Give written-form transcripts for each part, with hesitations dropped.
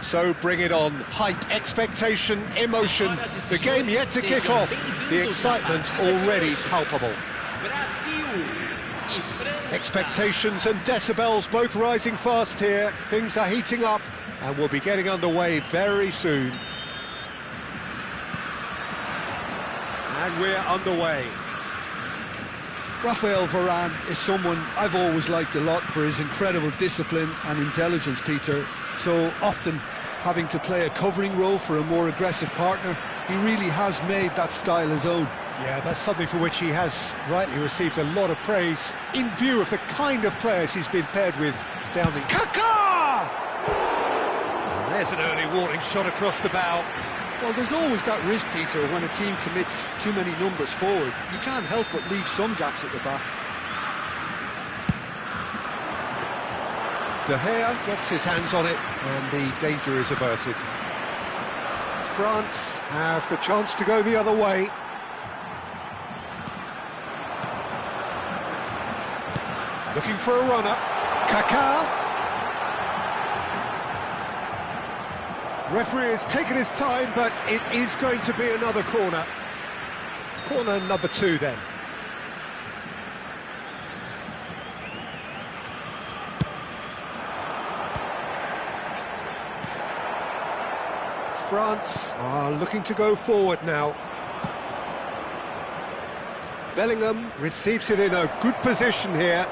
So bring it on. Hype, expectation, emotion. The game yet to kick off. The excitement already palpable. Expectations and decibels both rising fast here. Things are heating up and we'll be getting underway very soon. And we're underway. Rafael Varane is someone I've always liked a lot for his incredible discipline and intelligence, Peter. So often having to play a covering role for a more aggressive partner, he really has made that style his own. Yeah, that's something for which he has rightly received a lot of praise in view of the kind of players he's been paired with down in Kaká! And there's an early warning shot across the bow. Well, there's always that risk, Peter, when a team commits too many numbers forward. You can't help but leave some gaps at the back. De Gea gets his hands on it and the danger is averted. France have the chance to go the other way. Looking for a runner. Kaká. Referee has taken his time, but it is going to be another corner. Corner number 2 then. France are looking to go forward now. Bellingham receives it in a good position here.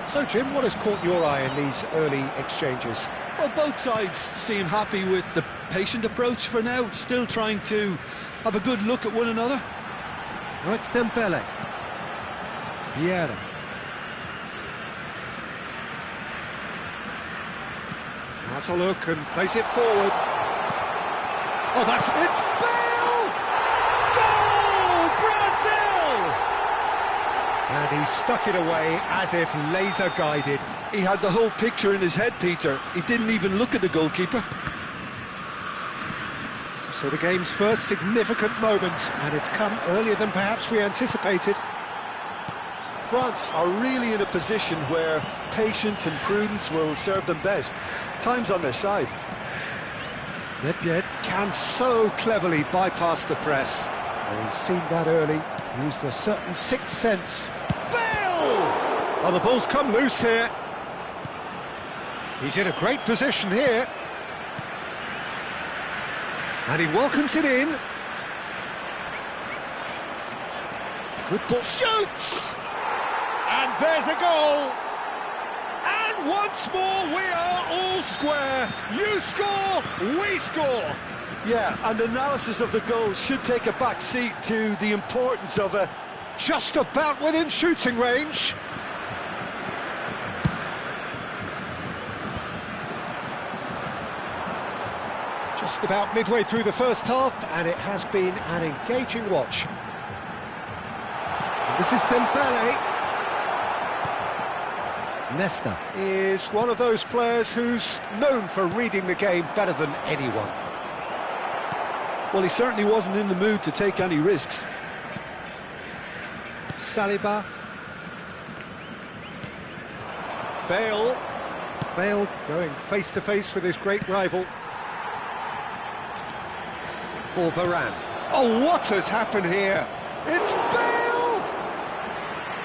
So, Jim, what has caught your eye in these early exchanges? Well, both sides seem happy with the patient approach for now, still trying to have a good look at one another. Oh, it's Dembele. Vieira. Has a look and plays it forward. Oh, that's... It's Bale! Goal! Brazil! And he stuck it away as if laser-guided. He had the whole picture in his head, Peter. He didn't even look at the goalkeeper. So the game's first significant moment, and it's come earlier than perhaps we anticipated. France are really in a position where patience and prudence will serve them best. Time's on their side. Nedved can so cleverly bypass the press. And he's seen that early, used a certain sixth sense. Bale! Oh, the ball's come loose here. He's in a great position here. And he welcomes it in. Good ball. Shoots! And there's a goal! And once more we are all square. You score, we score. Yeah, and analysis of the goal should take a back seat to the importance of a... Just about within shooting range. Just about midway through the first half, and it has been an engaging watch. This is Dembele. Nesta is one of those players who's known for reading the game better than anyone. Well, he certainly wasn't in the mood to take any risks. Saliba. Bale. Bale going face-to-face with his great rival. For Varane. Oh, what has happened here? It's Bale!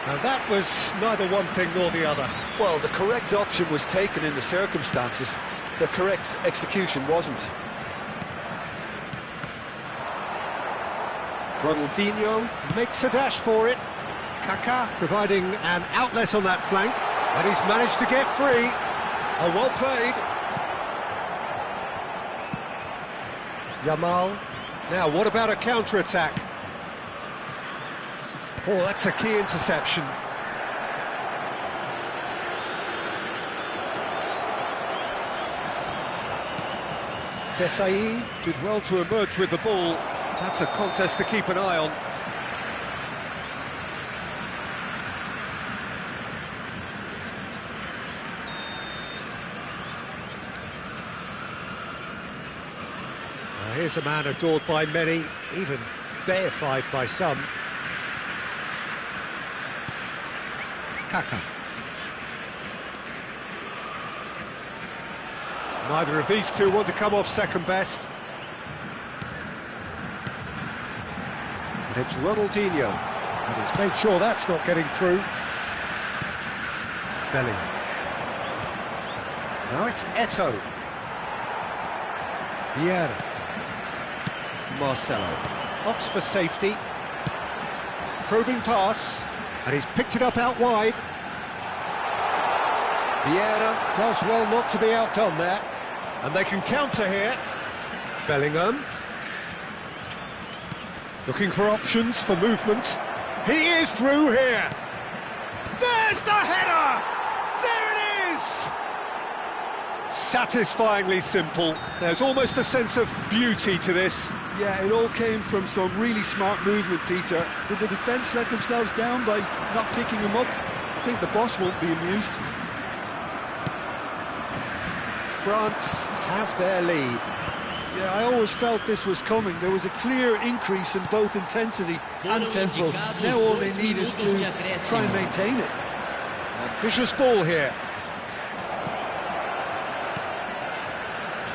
Now that was neither one thing nor the other. Well, the correct option was taken in the circumstances. The correct execution wasn't. Ronaldinho makes a dash for it. Kaká providing an outlet on that flank, and he's managed to get free. Oh, well played. Yamal. Now, what about a counter-attack? Oh, that's a key interception. Desai did well to emerge with the ball. That's a contest to keep an eye on. Here's a man adored by many, even deified by some. Kaka. Neither of these two want to come off second best. And it's Ronaldinho, and he's made sure that's not getting through. Bellingham. Now it's Eto'o. Vieira. Marcelo opts for safety, probing pass, and he's picked it up out wide. Vieira does well not to be outdone there, and they can counter here. Bellingham looking for options for movement. He is through here. There's the header. There it is. Satisfyingly simple. There's almost a sense of beauty to this. Yeah, it all came from some really smart movement, Peter. Did the defence let themselves down by not picking him up? I think the boss won't be amused. France have their lead. Yeah, I always felt this was coming. There was a clear increase in both intensity and tempo. Now all they need is to try and maintain it. Ambitious ball here.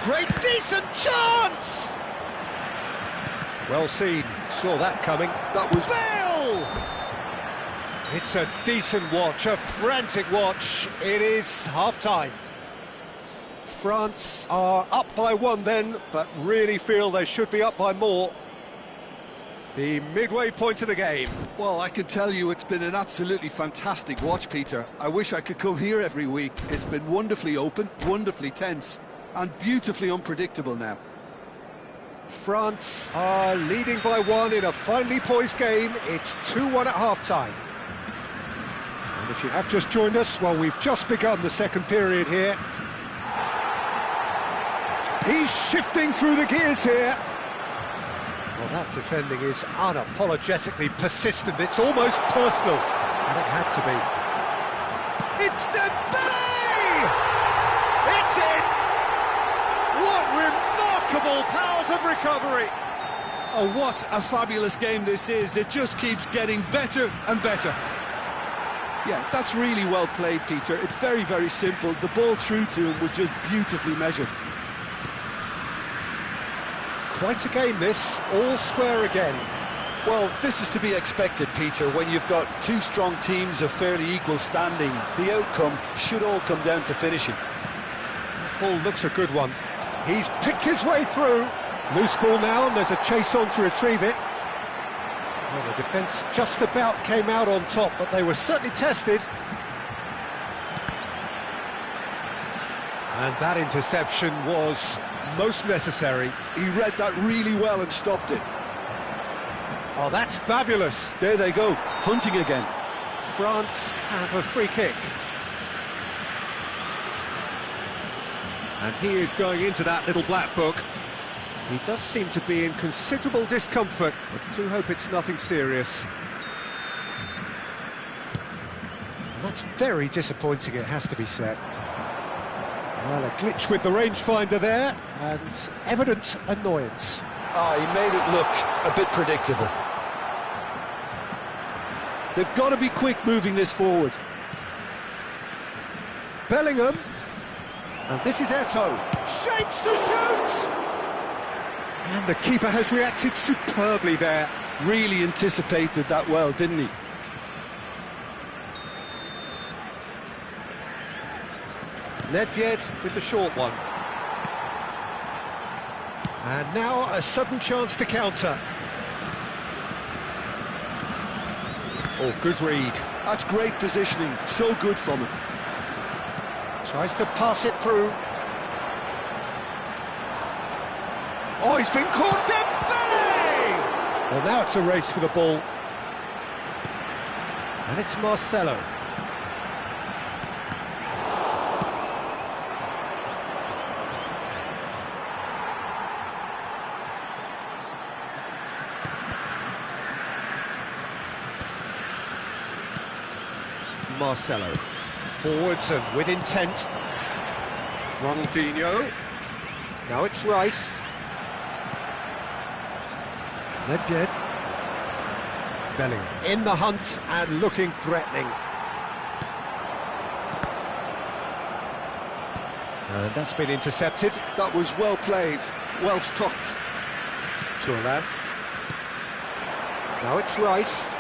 Great, decent chance! Well seen, saw that coming. That was... Bale! It's a decent watch, a frantic watch. It is half-time. France are up by one then, but really feel they should be up by more. The midway point of the game. Well, I can tell you it's been an absolutely fantastic watch, Peter. I wish I could come here every week. It's been wonderfully open, wonderfully tense, and beautifully unpredictable now. France are leading by one in a finely poised game. It's 2-1 at half-time. And if you have just joined us, well, we've just begun the second period here. He's shifting through the gears here. Well, that defending is unapologetically persistent. It's almost personal. And it had to be. It's Dembele! It's in! What remarkable powers of recovery! Oh, what a fabulous game this is. It just keeps getting better and better. Yeah, that's really well played, Peter. It's very, very simple. The ball through to him was just beautifully measured. Quite a game this, all square again. Well, this is to be expected, Peter, when you've got two strong teams of fairly equal standing. The outcome should all come down to finishing. That ball looks a good one. He's picked his way through. Loose ball now, and there's a chase on to retrieve it. Well, the defence just about came out on top, but they were certainly tested. And that interception was most necessary. He read that really well and stopped it. Oh, that's fabulous. There they go, hunting again. France have a free kick. And he is going into that little black book. He does seem to be in considerable discomfort, but do hope it's nothing serious. And that's very disappointing, it has to be said. Well, a glitch with the rangefinder there, and evident annoyance. He made it look a bit predictable. They've got to be quick moving this forward. Bellingham, and this is Eto'o. Shapes to shoot! And the keeper has reacted superbly there. Really anticipated that well, didn't he? Nedved with the short one. And now a sudden chance to counter. Oh, good read. That's great positioning, so good from him. Tries to pass it through. Oh, he's been caught. Dembele! Well, now it's a race for the ball. And it's Marcelo. Marcelo. Forwards and with intent. Ronaldinho. Now it's Rice. Nedved. Bellingham. In the hunt and looking threatening. And that's been intercepted. That was well played, well stopped. Turan. Now it's Rice.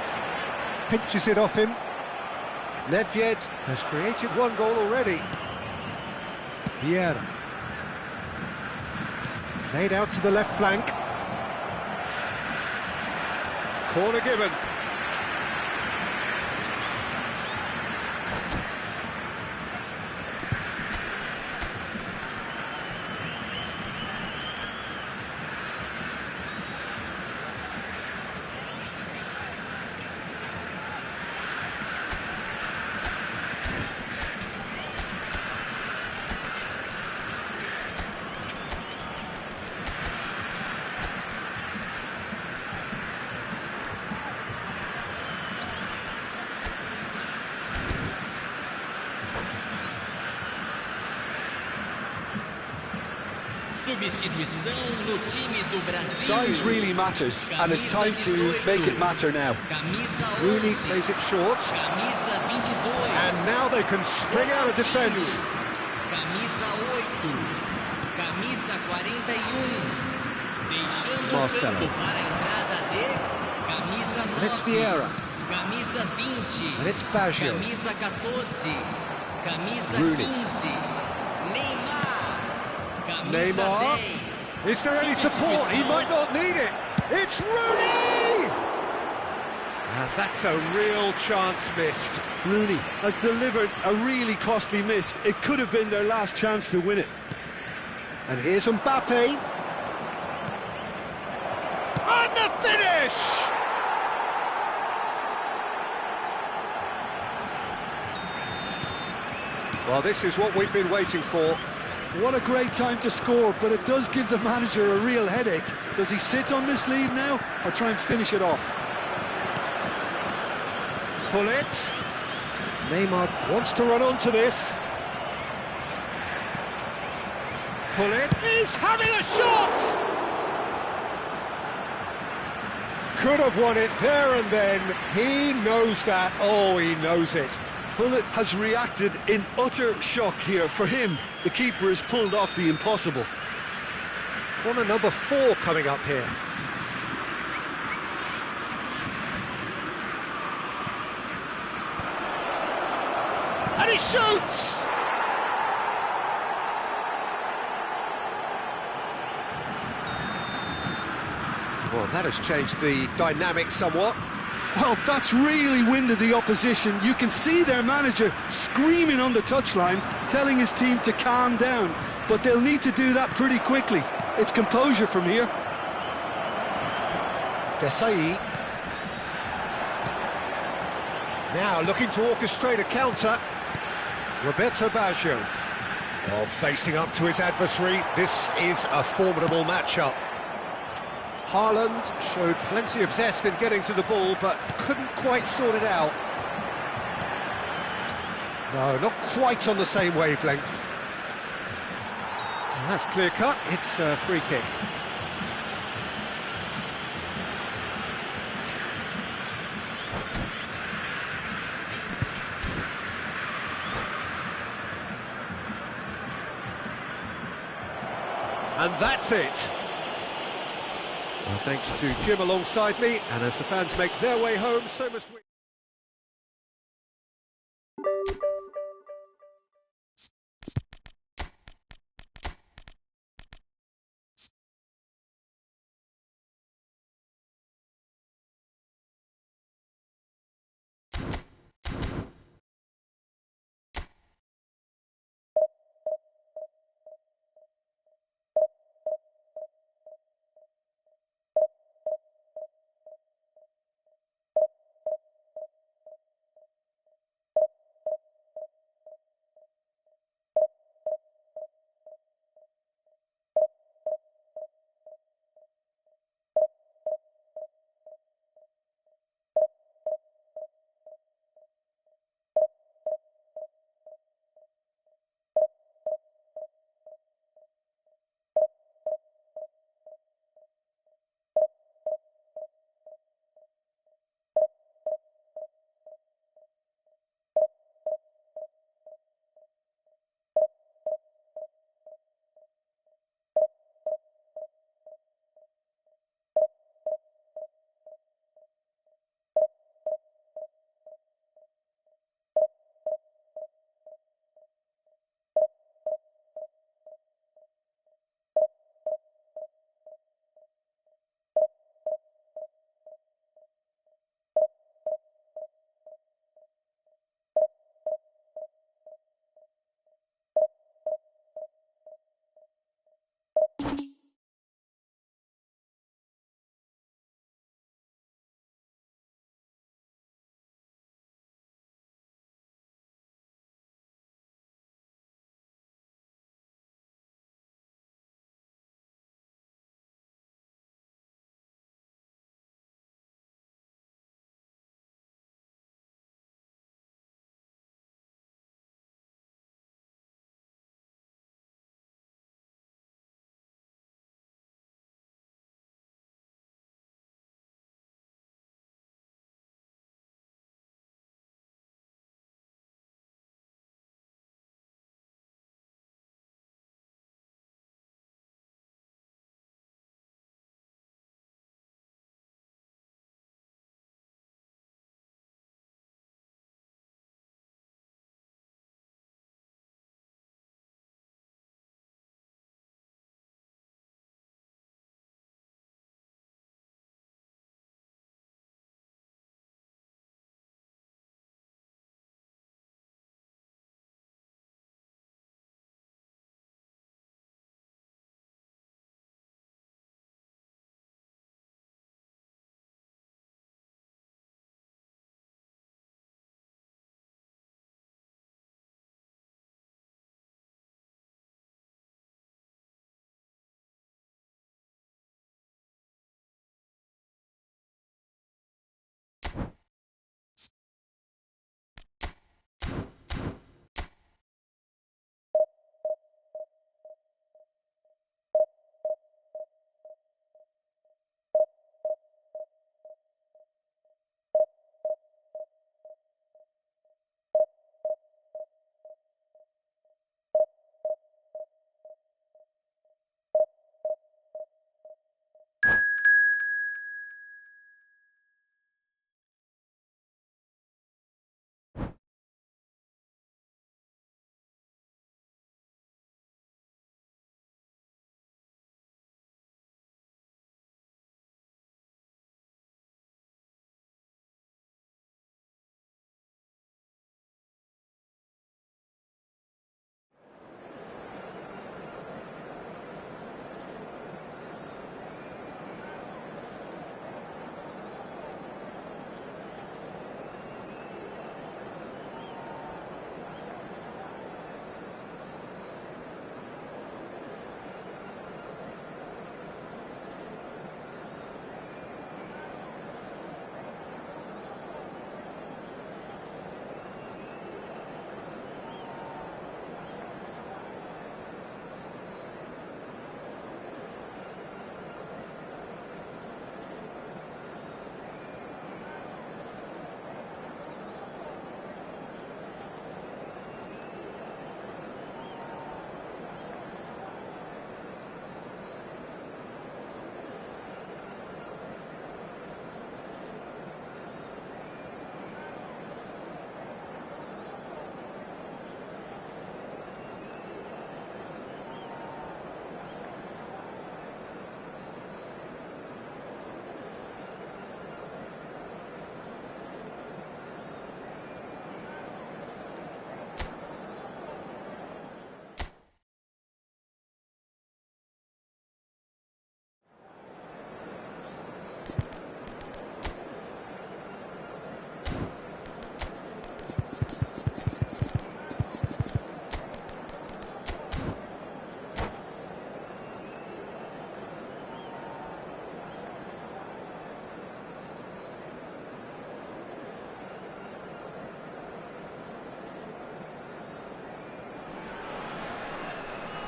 Pinches it off him. Nedved has created one goal already. Vieira. Played out to the left flank. Corner given. Size really matters, and it's time to make it matter now. Rooney plays it short. And now they can spring out of defence. Marcelo. And it's Vieira. And it's Baggio. Rooney. Neymar. Is there any support? He might not need it. It's Rooney! And that's a real chance missed. Rooney has delivered a really costly miss. It could have been their last chance to win it. And here's Mbappe. And the finish! Well, this is what we've been waiting for. What a great time to score, but it does give the manager a real headache. Does he sit on this lead now, or try and finish it off? Gullit. Neymar wants to run onto this. Gullit is having a shot! Could have won it there and then. He knows that. Oh, he knows it. Gullit has reacted in utter shock here. For him, the keeper has pulled off the impossible. Corner number 4 coming up here. And he shoots! Well, that has changed the dynamic somewhat. Well, that's really winded the opposition. You can see their manager screaming on the touchline, telling his team to calm down. But they'll need to do that pretty quickly. It's composure from here. Desai. Now looking to orchestrate a counter. Roberto Baggio. Well, facing up to his adversary, this is a formidable matchup. Haaland showed plenty of zest in getting to the ball, but couldn't quite sort it out. No, not quite on the same wavelength. And that's clear cut, it's a free kick. And that's it. Well, thanks to Jim alongside me, and as the fans make their way home, so must we.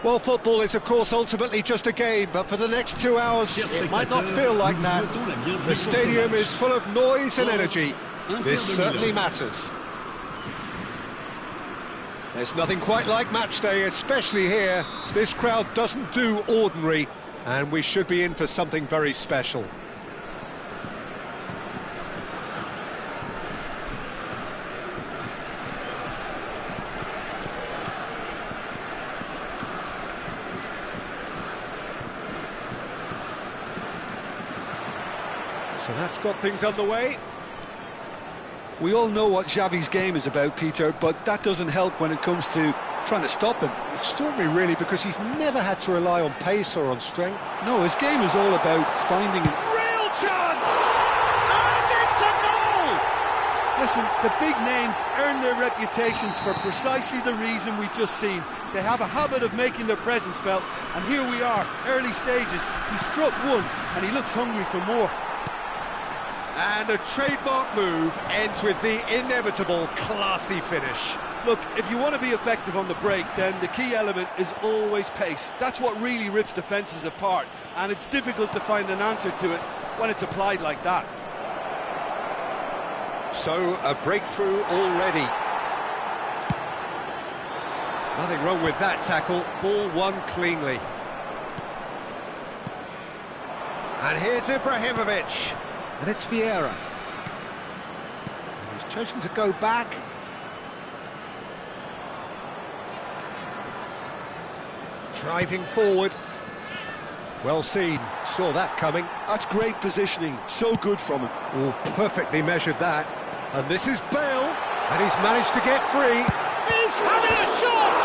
Well, football is, of course, ultimately just a game, but for the next 2 hours, it might not feel like that. The stadium is full of noise and energy. This certainly matters. There's nothing quite like match day, especially here. This crowd doesn't do ordinary, and we should be in for something very special. So that's got things underway. We all know what Xavi's game is about, Peter, but that doesn't help when it comes to trying to stop him. Extraordinary, really, because he's never had to rely on pace or on strength. No, his game is all about finding a Real chance! And it's a goal! Listen, the big names earn their reputations for precisely the reason we've just seen. They have a habit of making their presence felt, and here we are, early stages. He struck one, and he looks hungry for more. And a trademark move ends with the inevitable classy finish. Look, if you want to be effective on the break, then the key element is always pace. That's what really rips defences apart, and it's difficult to find an answer to it when it's applied like that. So, a breakthrough already. Nothing wrong with that tackle, ball won cleanly. And here's Ibrahimovic. And it's Vieira. He's chosen to go back. Driving forward. Well seen, saw that coming. That's great positioning, so good from him. Oh, perfectly measured that. And this is Bale, and he's managed to get free. He's having a shot!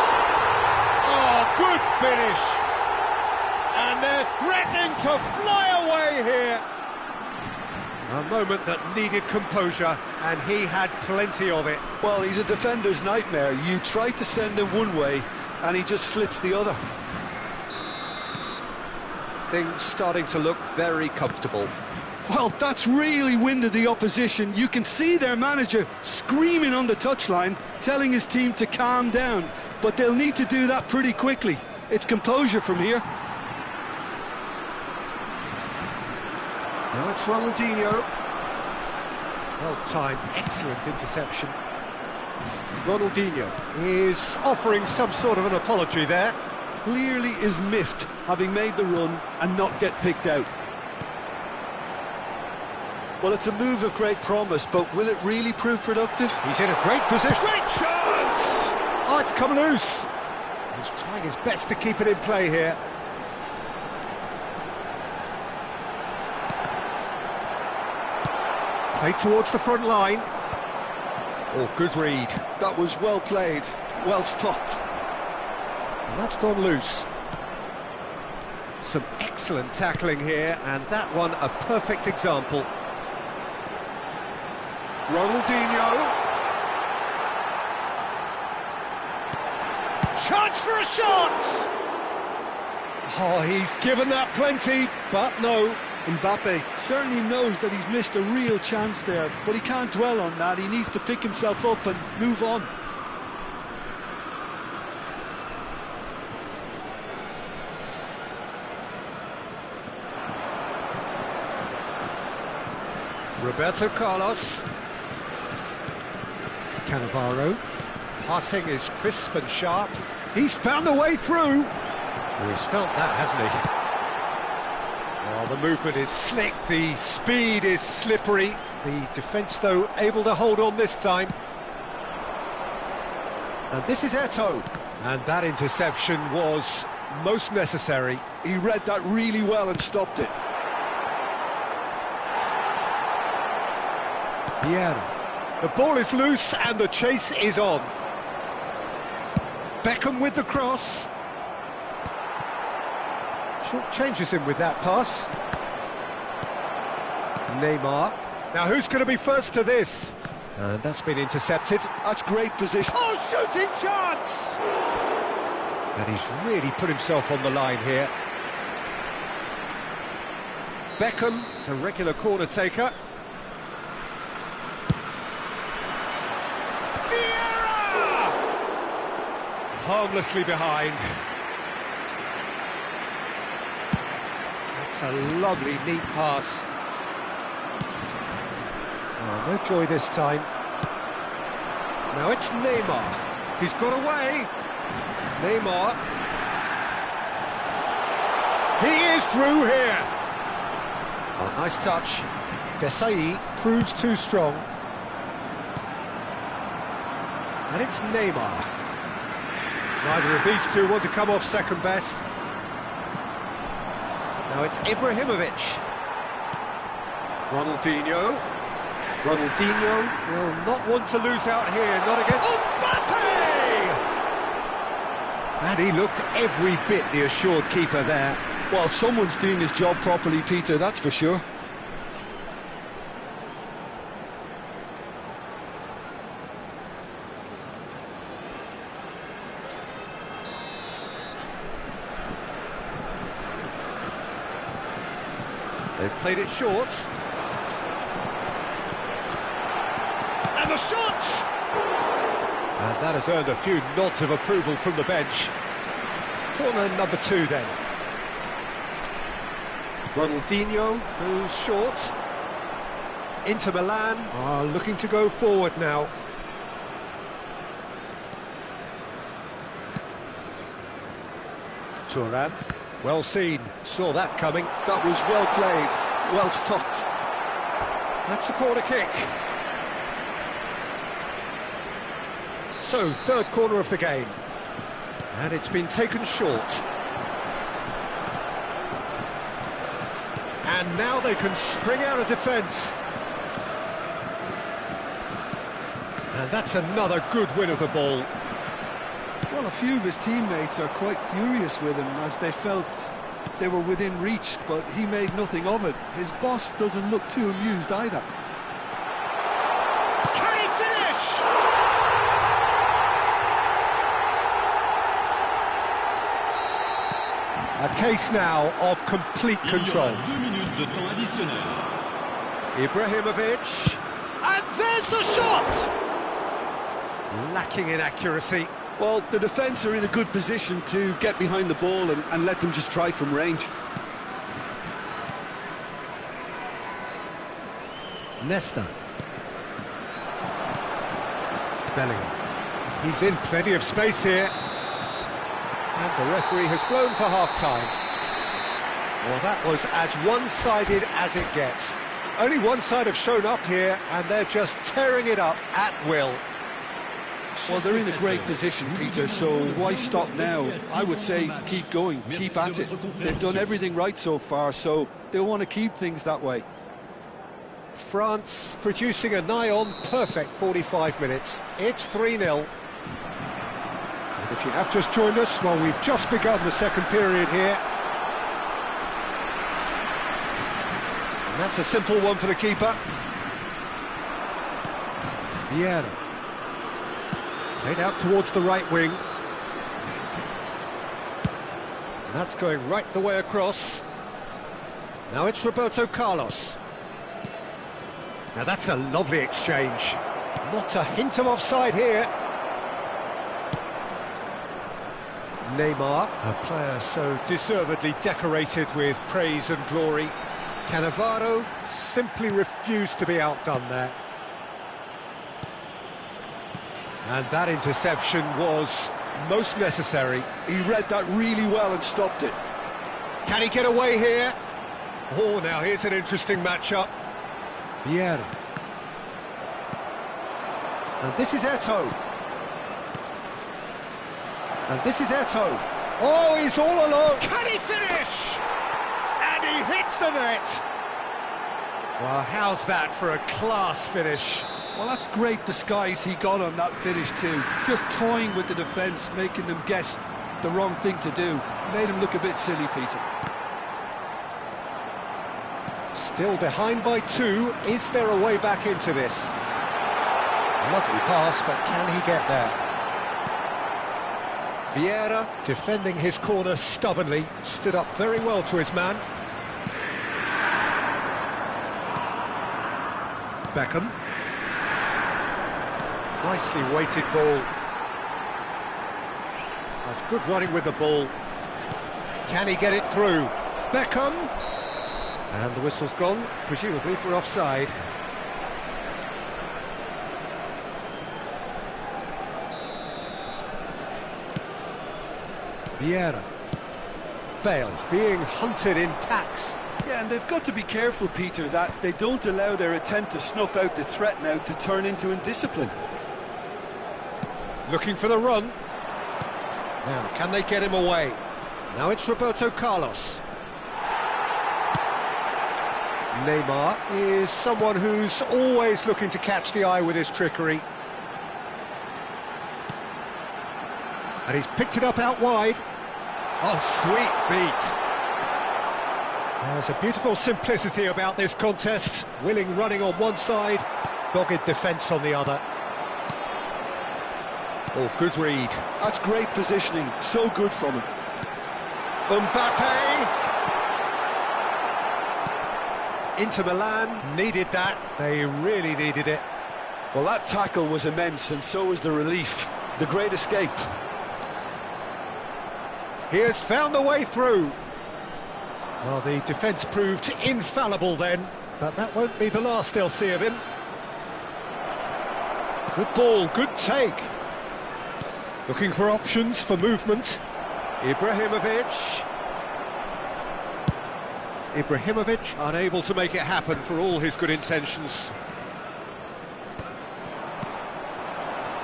Oh, good finish! And they're threatening to fly away here. A moment that needed composure, and he had plenty of it. Well, he's a defender's nightmare. You try to send him one way, and he just slips the other. Things starting to look very comfortable. Well, that's really winded the opposition. You can see their manager screaming on the touchline, telling his team to calm down. But they'll need to do that pretty quickly. It's composure from here. Now it's Ronaldinho. Well timed, excellent interception. Ronaldinho is offering some sort of an apology there. Clearly is miffed, having made the run and not get picked out. Well, it's a move of great promise, but will it really prove productive? He's in a great position. Great chance! Oh, it's come loose. He's trying his best to keep it in play here. Played towards the front line. Oh, good read. That was well played, well stopped. And that's gone loose. Some excellent tackling here, and that one a perfect example. Ronaldinho. Chance for a shot! Oh, he's given that plenty, but no. Mbappe certainly knows that he's missed a real chance there, but he can't dwell on that. He needs to pick himself up and move on. Roberto Carlos. Cannavaro. Passing is crisp and sharp. He's found a way through. Oh, he's felt that, hasn't he? Oh, the movement is slick, the speed is slippery. The defence, though, able to hold on this time. And this is Eto'o. And that interception was most necessary. He read that really well and stopped it. Vieira. The ball is loose and the chase is on. Beckham with the cross. Short changes him with that pass. Neymar. Now who's going to be first to this? And that's been intercepted. That's great position. Oh, shooting chance! And he's really put himself on the line here. Beckham, the regular corner taker. Vieira! Harmlessly behind. That's a lovely, neat pass. Oh, no joy this time. Now it's Neymar. He's got away. Neymar. He is through here. Oh, nice touch. Desai proves too strong. And it's Neymar. Neither of these two want to come off second best. Now it's Ibrahimovic. Ronaldinho. Ronaldinho will not want to lose out here, not against Mbappe! And he looked every bit the assured keeper there. Well, someone's doing his job properly, Peter, that's for sure. They've played it short. And the shot! And that has earned a few nods of approval from the bench. Corner number 2 then. Ronaldinho goes short. Inter Milan are looking to go forward now. Thuram. Well seen, saw that coming. That was well played, well stopped. That's a corner kick. So, third corner of the game. And it's been taken short. And now they can spring out of defence. And that's another good win of the ball. Well, a few of his teammates are quite furious with him as they felt they were within reach, but he made nothing of it. His boss doesn't look too amused either. Can he finish? A case now of complete control. Ibrahimovic, and there's the shot! Lacking in accuracy. Well, the defence are in a good position to get behind the ball and let them just try from range. Nesta. Bellingham. He's in plenty of space here. And the referee has blown for half-time. Well, that was as one-sided as it gets. Only one side have shown up here, and they're just tearing it up at will. Well, they're in a great position, Peter, so why stop now? I would say keep going, keep at it. They've done everything right so far, so they'll want to keep things that way. France producing a nigh-on perfect 45 minutes. It's 3-0. And if you have just joined us, well, we've just begun the second period here. And that's a simple one for the keeper. Vieira. Played out towards the right wing. And that's going right the way across. Now it's Roberto Carlos. Now that's a lovely exchange. Not a hint of offside here. Neymar, a player so deservedly decorated with praise and glory. Cannavaro simply refused to be outdone there. And that interception was most necessary. He read that really well and stopped it. Can he get away here? Oh, now here's an interesting matchup. Vieira. And this is Eto'o. And this is Eto'o. Oh, he's all alone. Can he finish? And he hits the net. Well, how's that for a class finish? Well, that's great disguise he got on that finish too. Just toying with the defence, making them guess the wrong thing to do. Made him look a bit silly, Peter. Still behind by 2. Is there a way back into this? Lovely pass, but can he get there? Vieira, defending his corner stubbornly, stood up very well to his man. Beckham. Nicely weighted ball. That's good running with the ball. Can he get it through? Beckham. And the whistle's gone, presumably for offside. Vieira. Bale being hunted in packs. Yeah, and they've got to be careful, Peter, that they don't allow their attempt to snuff out the threat now to turn into indiscipline. Looking for the run. Now, can they get him away? Now it's Roberto Carlos. Neymar is someone who's always looking to catch the eye with his trickery. And he's picked it up out wide. Oh, sweet feet. There's a beautiful simplicity about this contest. Willing running on one side, dogged defence on the other. Oh, good read. That's great positioning, so good from him. Mbappe! Inter Milan needed that, they really needed it. Well, that tackle was immense, and so was the relief. The great escape. He has found the way through. Well, the defence proved infallible then, but that won't be the last they'll see of him. Good ball, good take. Looking for options for movement. Ibrahimovic. Ibrahimovic unable to make it happen for all his good intentions.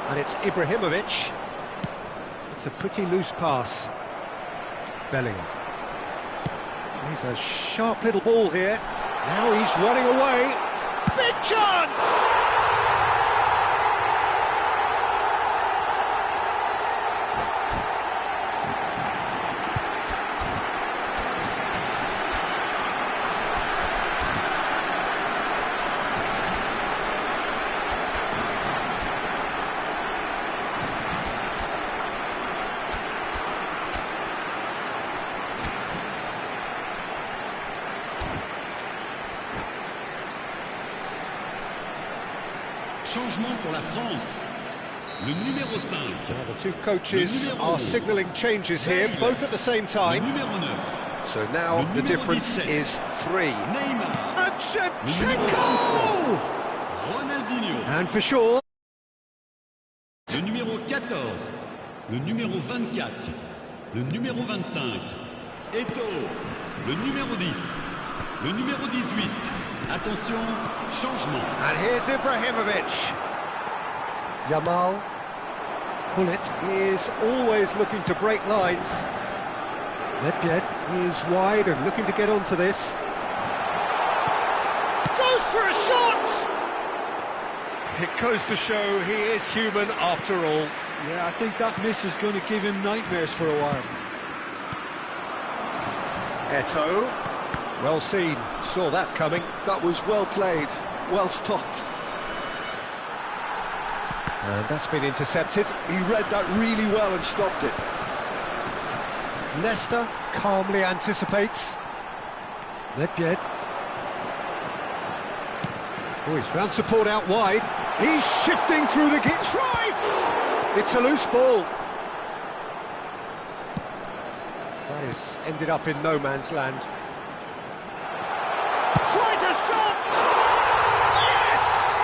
And it's Ibrahimovic. It's a pretty loose pass. Bellingham. He's a sharp little ball here. Now he's running away. Big chance! Changement pour la France. Le numéro 5. Well, the two coaches are signalling changes here, both at the same time. So now the difference is 3. And Shevchenko! Ronaldinho. And for sure. Le numéro 14. Le numéro 24. Le numéro 25. Eto'o. Le numéro 10. Le numéro 18. Attention, changement. And here's Ibrahimovic. Yamal. Hullet is always looking to break lines. Nedved is wide and looking to get onto this. Goes for a shot! It goes to show he is human after all. Yeah, I think that miss is going to give him nightmares for a while. Eto'o. Well seen, saw that coming. That was well played, well stopped. And that's been intercepted. He read that really well and stopped it. Nesta calmly anticipates. Nedved. Oh, he's found support out wide. He's shifting through the gate. Trife! It's a loose ball. That has ended up in no man's land. Tries a shot! Yes!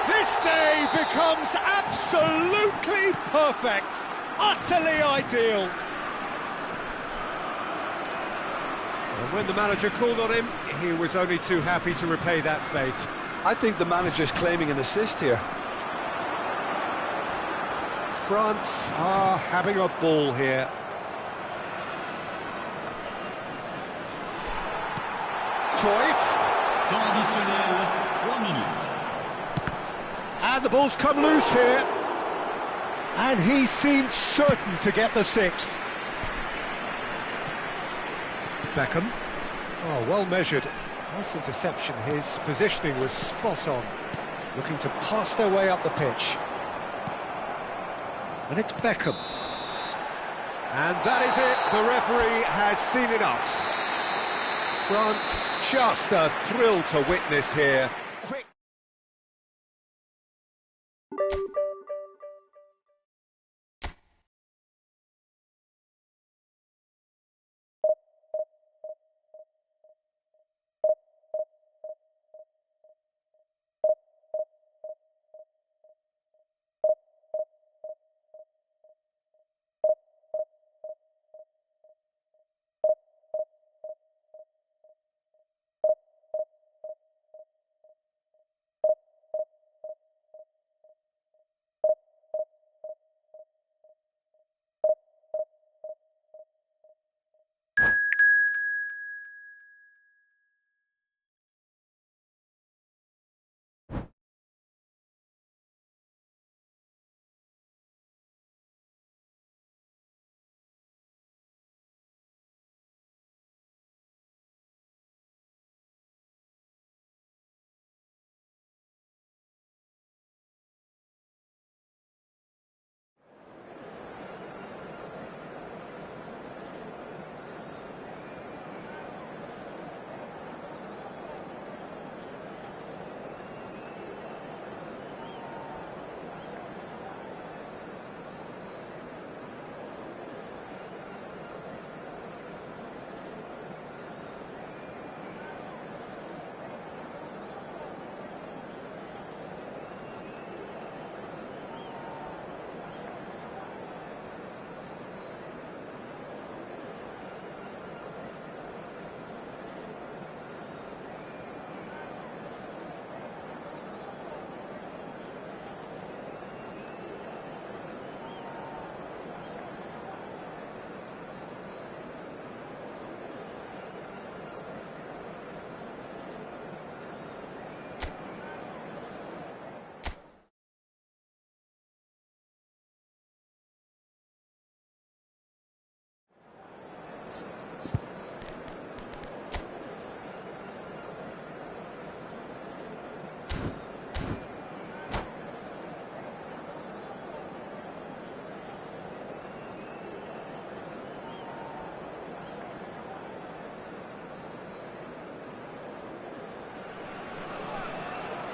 This day becomes absolutely perfect, utterly ideal. And when the manager called on him, he was only too happy to repay that faith. I think the manager's claiming an assist here. France are having a ball here. Cruyff. Temps additionnel, 3 minutes. And the ball's come loose here. And he seemed certain to get the 6th. Beckham. Oh, well measured. Nice interception. His positioning was spot on. Looking to pass their way up the pitch. And it's Beckham. And that is it. The referee has seen enough. France, just a thrill to witness here.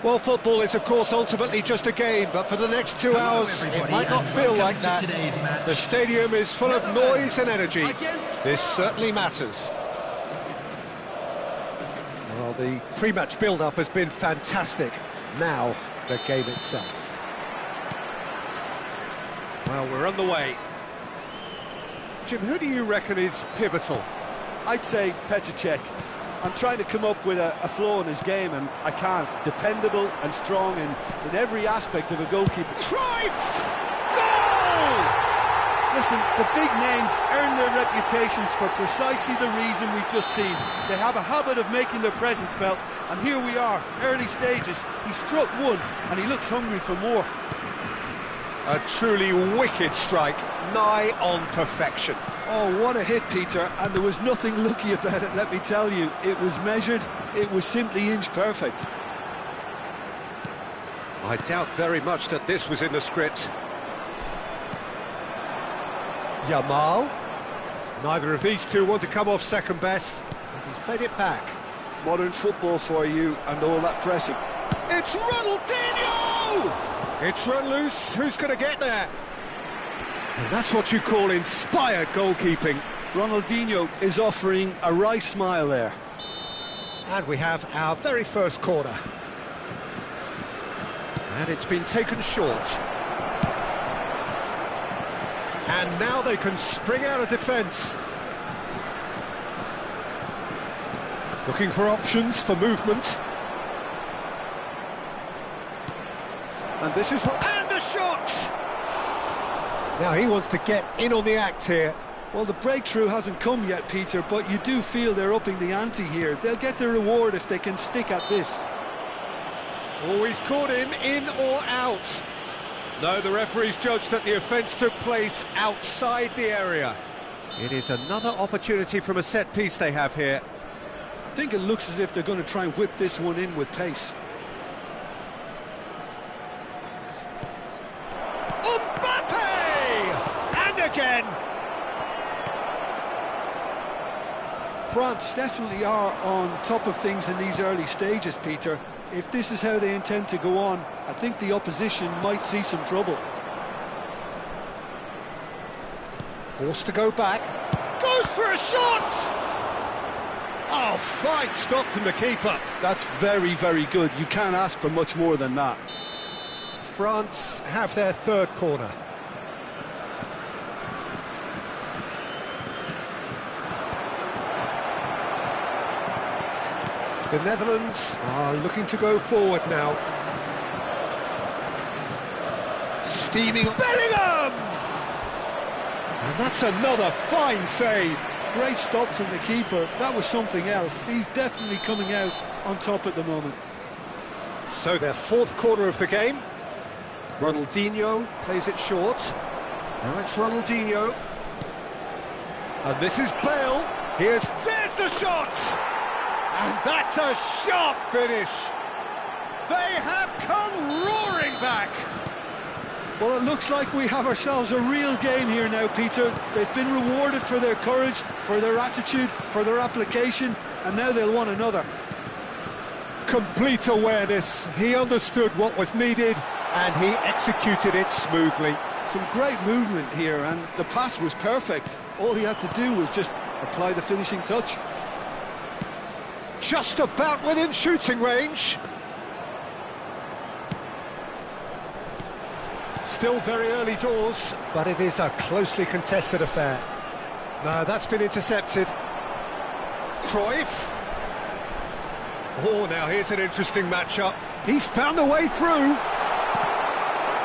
Well, football is, of course, ultimately just a game, but for the next 2 hours, it might not feel like that. The stadium is full of noise and energy. This certainly matters. Well, the pre-match build-up has been fantastic. Now, the game itself. Well, we're on the way. Jim, who do you reckon is pivotal? I'd say Petr Cech. I'm trying to come up with a flow in his game, and I can't. Dependable and strong in every aspect of a goalkeeper. Cruyff! Goal! Listen, the big names earn their reputations for precisely the reason we've just seen. They have a habit of making their presence felt, and here we are, early stages. He struck one, and he looks hungry for more. A truly wicked strike, nigh on perfection. Oh, what a hit, Peter, and there was nothing lucky about it, let me tell you. It was measured, it was simply inch perfect. I doubt very much that this was in the script. Yamal. Neither of these two want to come off second best. He's played it back. Modern football for you, and all that pressing. It's Ronaldinho! It's run loose, who's going to get there? And that's what you call inspired goalkeeping. Ronaldinho is offering a wry smile there. And we have our very first corner. And it's been taken short. And now they can spring out of defence. Looking for options for movement. And this is... And a shot! Now he wants to get in on the act here. Well, the breakthrough hasn't come yet, Peter, but you do feel they're upping the ante here. They'll get their reward if they can stick at this. Oh, he's caught him in or out. No, the referee's judged that the offence took place outside the area. It is another opportunity from a set piece they have here. I think it looks as if they're going to try and whip this one in with pace. Again. France definitely are on top of things in these early stages, Peter. If this is how they intend to go on, I think the opposition might see some trouble. Forced to go back. Goes for a shot! Oh, fine stop from the keeper. That's very, very good. You can't ask for much more than that. France have their third corner. The Netherlands are looking to go forward now. Steaming Bellingham! And that's another fine save. Great stop from the keeper. That was something else. He's definitely coming out on top at the moment. So their fourth corner of the game. Ronaldinho plays it short. Now it's Ronaldinho. And this is Bale. There's the shot! And that's a sharp finish. They have come roaring back. Well, it looks like we have ourselves a real game here now, Peter. They've been rewarded for their courage, for their attitude, for their application, and now they'll want another. Complete awareness. He understood what was needed, and he executed it smoothly. Some great movement here, and the pass was perfect. All he had to do was just apply the finishing touch. Just about within shooting range. Still very early doors, but it is a closely contested affair. No, that's been intercepted. Cruyff. Oh, now here's an interesting matchup. He's found a way through.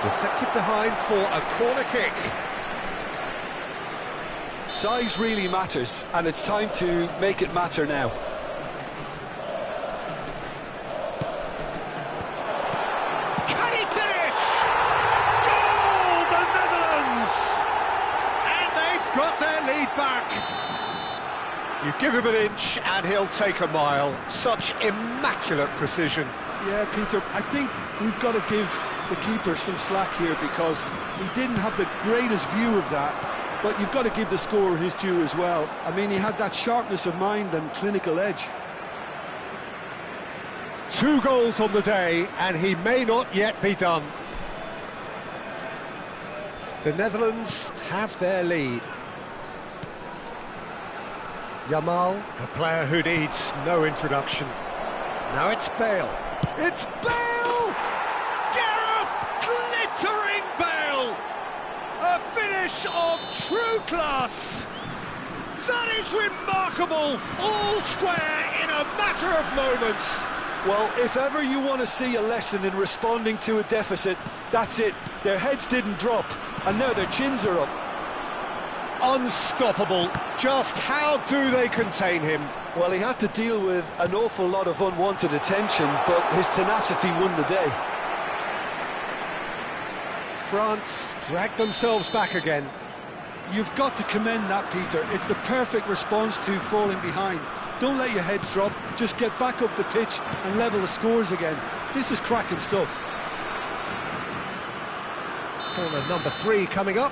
Deflected behind for a corner kick. Size really matters, and it's time to make it matter now. Got their lead back. You give him an inch and he'll take a mile. Such immaculate precision. Yeah, Peter, I think we've got to give the keeper some slack here because he didn't have the greatest view of that, but you've got to give the scorer his due as well. I mean, he had that sharpness of mind and clinical edge. 2 goals on the day, and he may not yet be done. The Netherlands have their lead. Yamal, a player who needs no introduction. Now it's Bale. It's Bale! Gareth glittering Bale! A finish of true class! That is remarkable! All square in a matter of moments. Well, if ever you want to see a lesson in responding to a deficit, that's it. Their heads didn't drop, and now their chins are up. Unstoppable. Just how do they contain him? Well, he had to deal with an awful lot of unwanted attention, but his tenacity won the day. France dragged themselves back again. You've got to commend that, Peter. It's the perfect response to falling behind. Don't let your heads drop, just get back up the pitch and level the scores again. This is cracking stuff. Corner number 3 coming up.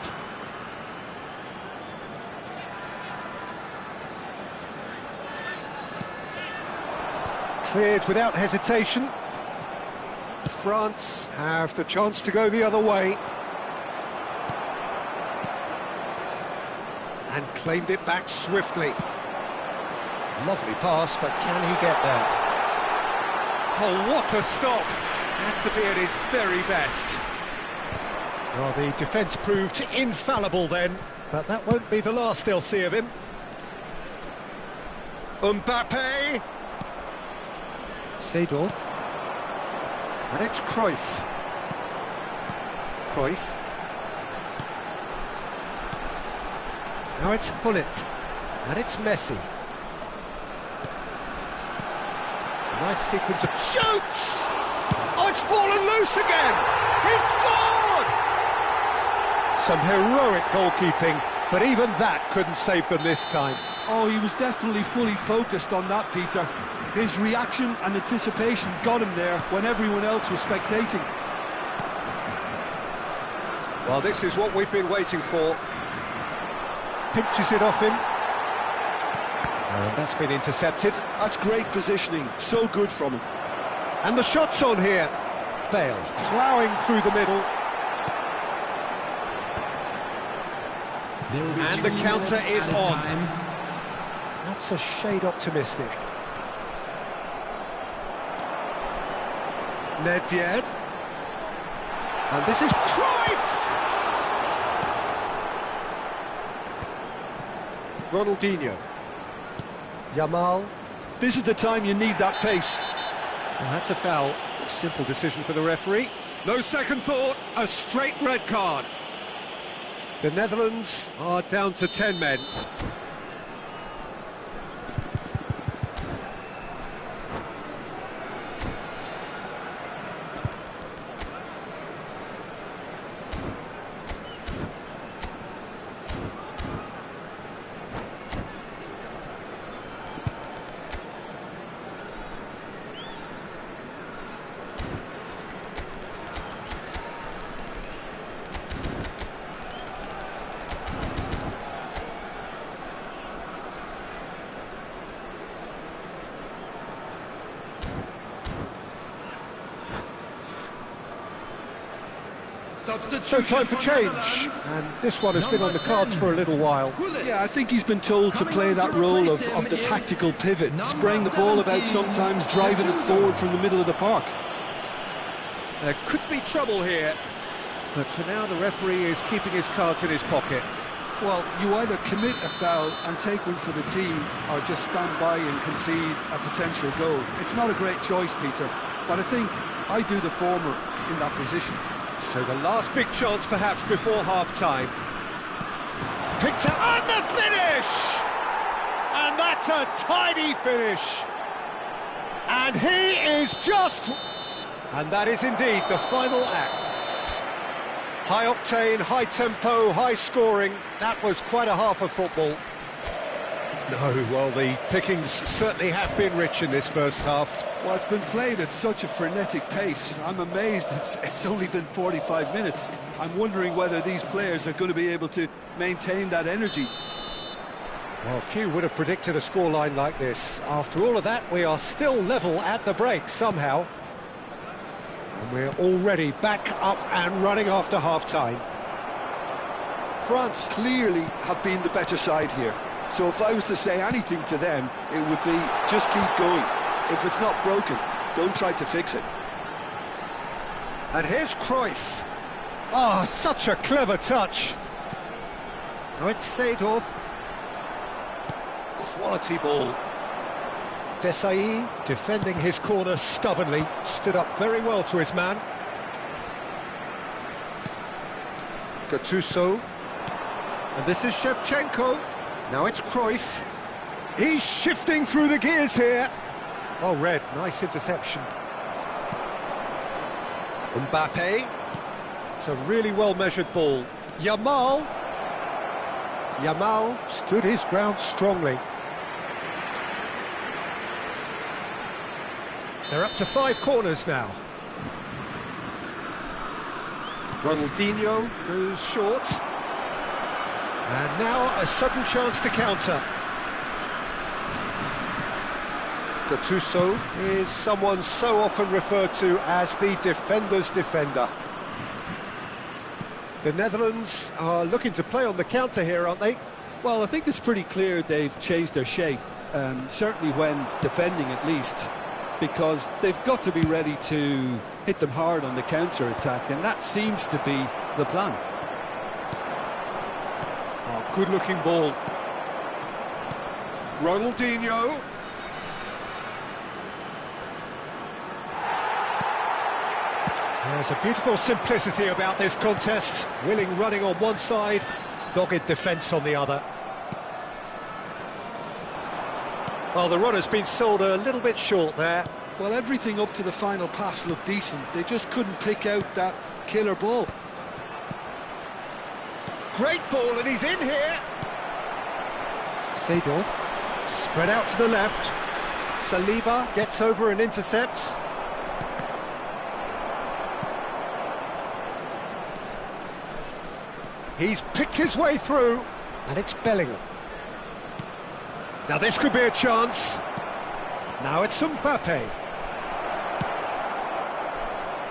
Cleared without hesitation. France have the chance to go the other way. And claimed it back swiftly. Lovely pass, but can he get there? Oh, what a stop! Had to be at his very best. Well, the defence proved infallible then, but that won't be the last they'll see of him. Mbappe! Seedorf. And it's Cruyff. Cruyff. Now it's Hullet. And it's Messi. A nice sequence of shoots! Oh, it's fallen loose again! He's scored! Some heroic goalkeeping, but even that couldn't save them this time. Oh, he was definitely fully focused on that, Peter. His reaction and anticipation got him there when everyone else was spectating. Well, this is what we've been waiting for. Pinches it off him. And that's been intercepted. That's great positioning, so good from him. And the shot's on here. Bale ploughing through the middle. And the counter is on. That's a shade optimistic. Nedved. And this is Cruyff! Ronaldinho. Yamal. This is the time you need that pace. Well, that's a foul. Simple decision for the referee. No second thought, a straight red card. The Netherlands are down to 10 men. So time for change, and this one has been on the cards for a little while. Yeah, I think he's been told to play that role of the tactical pivot, spraying the ball about sometimes, driving it forward from the middle of the park. There could be trouble here, but for now the referee is keeping his cards in his pocket. Well, you either commit a foul and take one for the team, or just stand by and concede a potential goal. It's not a great choice, Peter, but I think I do the former in that position. So the last big chance perhaps before half-time. Picked up, and the finish! And that's a tidy finish. And he is just... And that is indeed the final act. High octane, high tempo, high scoring. That was quite a half of football. No, well, the pickings certainly have been rich in this first half. Well, it's been played at such a frenetic pace. I'm amazed it's only been 45 minutes. I'm wondering whether these players are going to be able to maintain that energy. Well, few would have predicted a scoreline like this. After all of that, we are still level at the break somehow. And we're already back up and running after half-time. France clearly have been the better side here. So if I was to say anything to them, it would be just keep going. If it's not broken, don't try to fix it. And here's Cruyff. Oh, such a clever touch. Now it's Seedorf. Quality ball. Desailly, defending his corner stubbornly, stood up very well to his man. Gattuso. And this is Shevchenko. Now it's Cruyff. He's shifting through the gears here. Oh, Red, nice interception. Mbappe. It's a really well-measured ball. Yamal stood his ground strongly. They're up to 5 corners now. Ronaldinho goes short. And now a sudden chance to counter. Gattuso is someone so often referred to as the defender's defender. The Netherlands are looking to play on the counter here, aren't they? Well, I think it's pretty clear they've changed their shape, certainly when defending at least, because they've got to be ready to hit them hard on the counter-attack, and that seems to be the plan. Oh, good-looking ball. Ronaldinho. There's a beautiful simplicity about this contest. Willing running on one side, dogged defence on the other. Well, the run has been sold a little bit short there. Well, everything up to the final pass looked decent. They just couldn't pick out that killer ball. Great ball, and he's in here. Seedorf, spread out to the left. Saliba gets over and intercepts. He's picked his way through, and it's Bellingham. Now this could be a chance. Now it's Mbappe.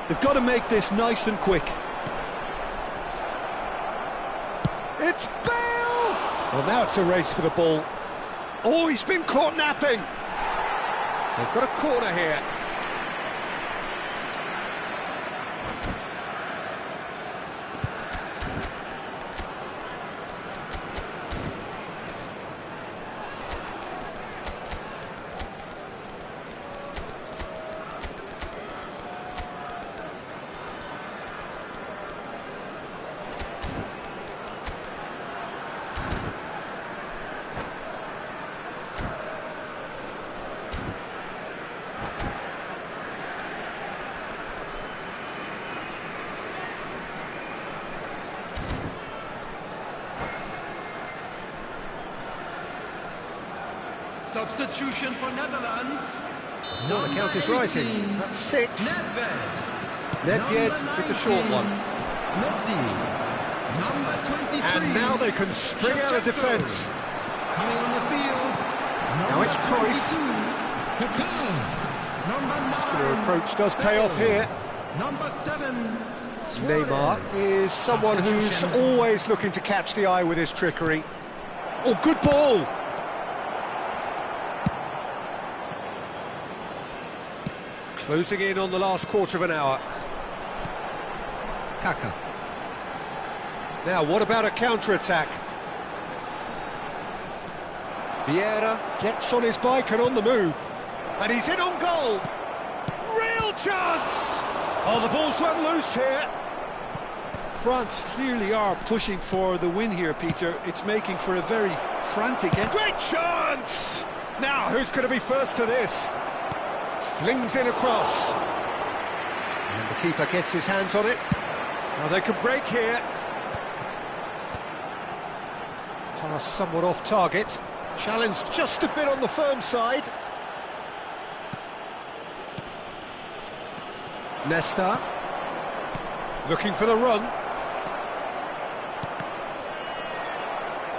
They've got to make this nice and quick. It's Bale! Well, now it's a race for the ball. Oh, he's been caught napping. They've got a corner here. Substitution for Netherlands. Now the count is rising. That's 6. Nedved with the short one. Messi. Number 23. And now they can spring out of defence. Coming on the field. Now it's Cruyff. Muscular approach does pay off here. Number 7. Neymar is someone who's always looking to catch the eye with his trickery. Oh, good ball! Closing in on the last quarter of an hour. Kaka. Now, what about a counter-attack? Vieira gets on his bike and on the move. And he's in on goal. Real chance! Oh, the ball's run loose here. France clearly are pushing for the win here, Peter. It's making for a very frantic end. Great chance! Now, who's going to be first to this? Flings in across. And the keeper gets his hands on it. Now they can break here. Pass somewhat off target. Challenge just a bit on the firm side. Nesta. Looking for the run.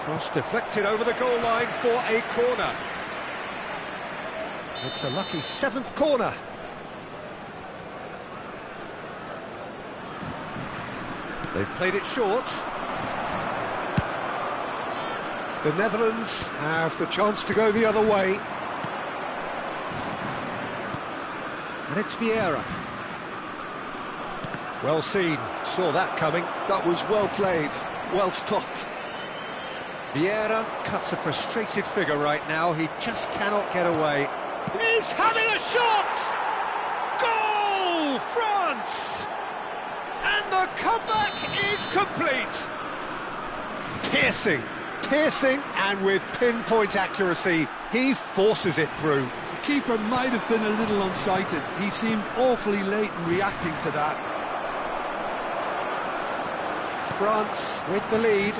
Cross deflected over the goal line for a corner. It's a lucky 7th corner. They've played it short. The Netherlands have the chance to go the other way. And it's Vieira. Well seen, saw that coming. That was well played, well stopped. Vieira cuts a frustrated figure right now. He just cannot get away. He's having a shot! Goal, France! And the comeback is complete. Piercing, and with pinpoint accuracy, he forces it through. The keeper might have been a little unsighted. He seemed awfully late in reacting to that. France with the lead.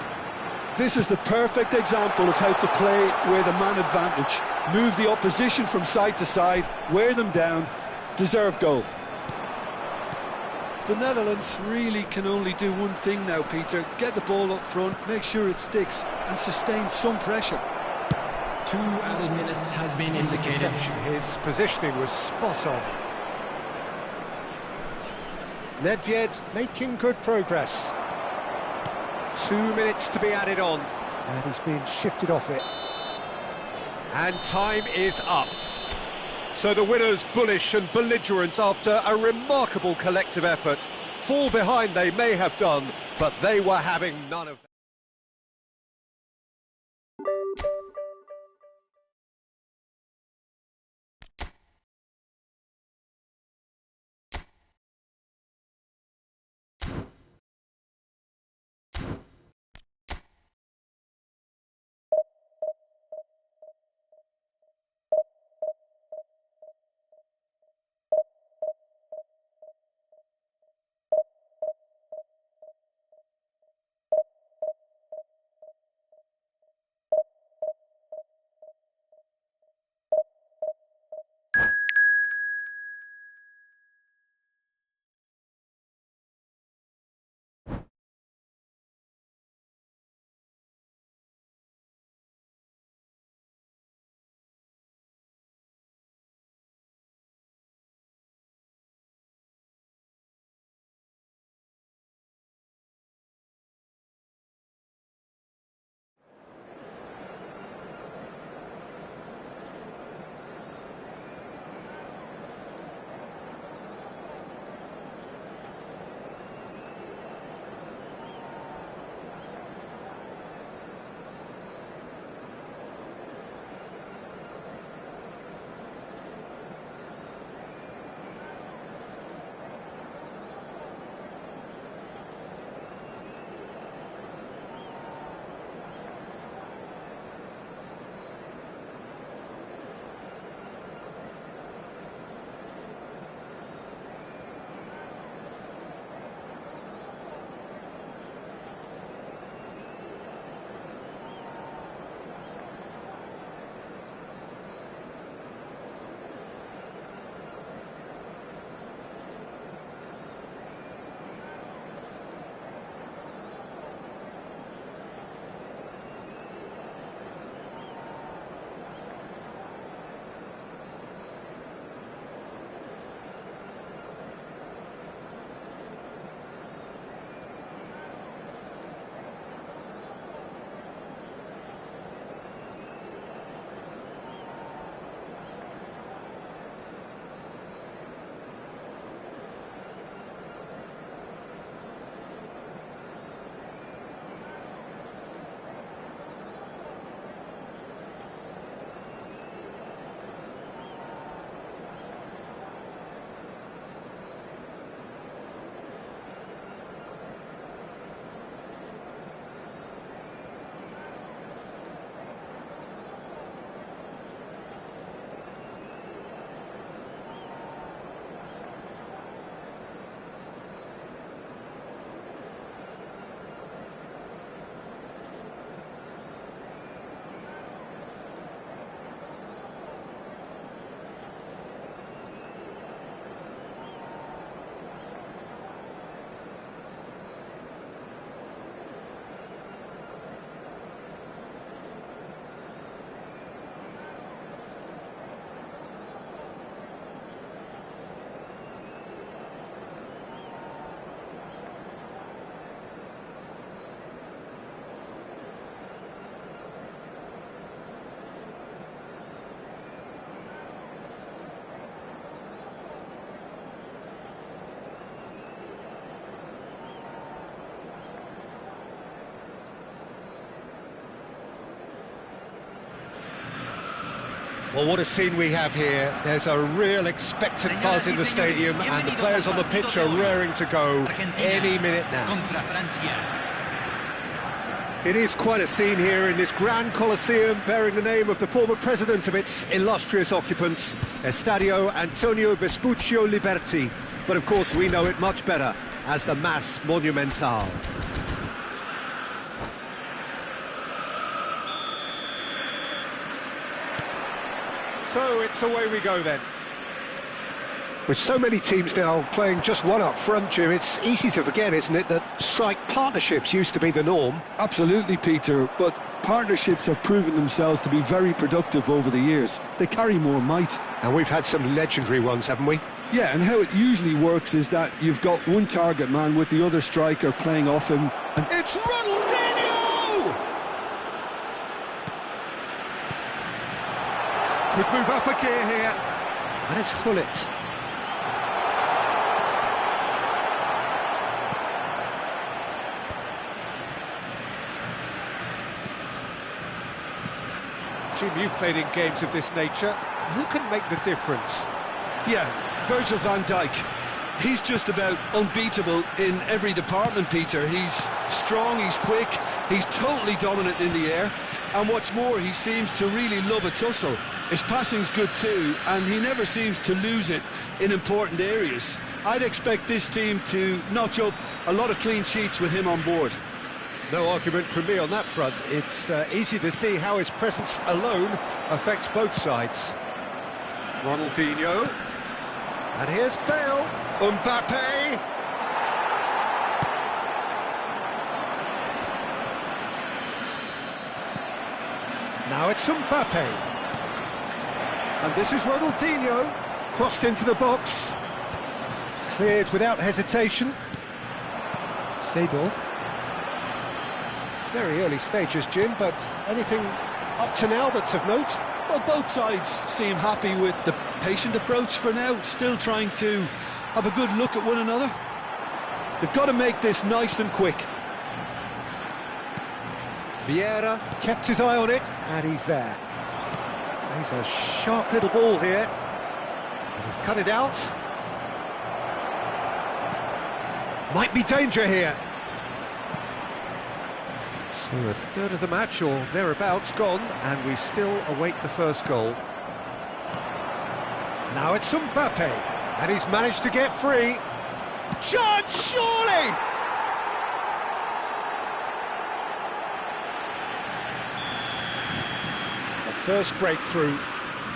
This is the perfect example of how to play with a man advantage. Move the opposition from side to side, wear them down, deserve goal. The Netherlands really can only do one thing now, Peter. Get the ball up front, make sure it sticks, and sustain some pressure. 2 added minutes has been indicated. His positioning was spot on. Nedved making good progress. 2 minutes to be added on. And he's being shifted off it. And time is up. So the winners, bullish and belligerent after a remarkable collective effort. Fall behind they may have done, but they were having none of that. Well, what a scene we have here. There's a real expectant buzz in the stadium, and the players on the pitch are raring to go any minute now. It is quite a scene here in this Grand Colosseum, bearing the name of the former president of its illustrious occupants, Estadio Antonio Vespuccio Liberti. But of course we know it much better as the Mas Monumental. So it's away we go then. With so many teams now playing just one up front, Jim, it's easy to forget, isn't it, that strike partnerships used to be the norm? Absolutely, Peter, but partnerships have proven themselves to be very productive over the years. They carry more might. And we've had some legendary ones, haven't we? Yeah, and how it usually works is that you've got one target man with the other striker playing off him. And it's Ronaldinho! Could move up a gear here. And it's Hullet. Jim, you've played in games of this nature. Who can make the difference? Yeah, Virgil van Dijk. He's just about unbeatable in every department, Peter. He's strong, he's quick, he's totally dominant in the air. And what's more, he seems to really love a tussle. His passing's good too, and he never seems to lose it in important areas. I'd expect this team to notch up a lot of clean sheets with him on board. No argument from me on that front. It's easy to see how his presence alone affects both sides. Ronaldinho. And here's Bale. Mbappe. Now it's Mbappe. And this is Ronaldinho. Crossed into the box. Cleared without hesitation. Seedorf. Very early stages, Jim, but anything up to now that's of note? Well, both sides seem happy with the patient approach for now, still trying to have a good look at one another. They've got to make this nice and quick. Vieira kept his eye on it, and he's there. He's a sharp little ball here. And he's cut it out. Might be danger here. So a third of the match, or thereabouts, gone, and we still await the first goal. Now it's Mbappe, and he's managed to get free. Chance, surely! The first breakthrough.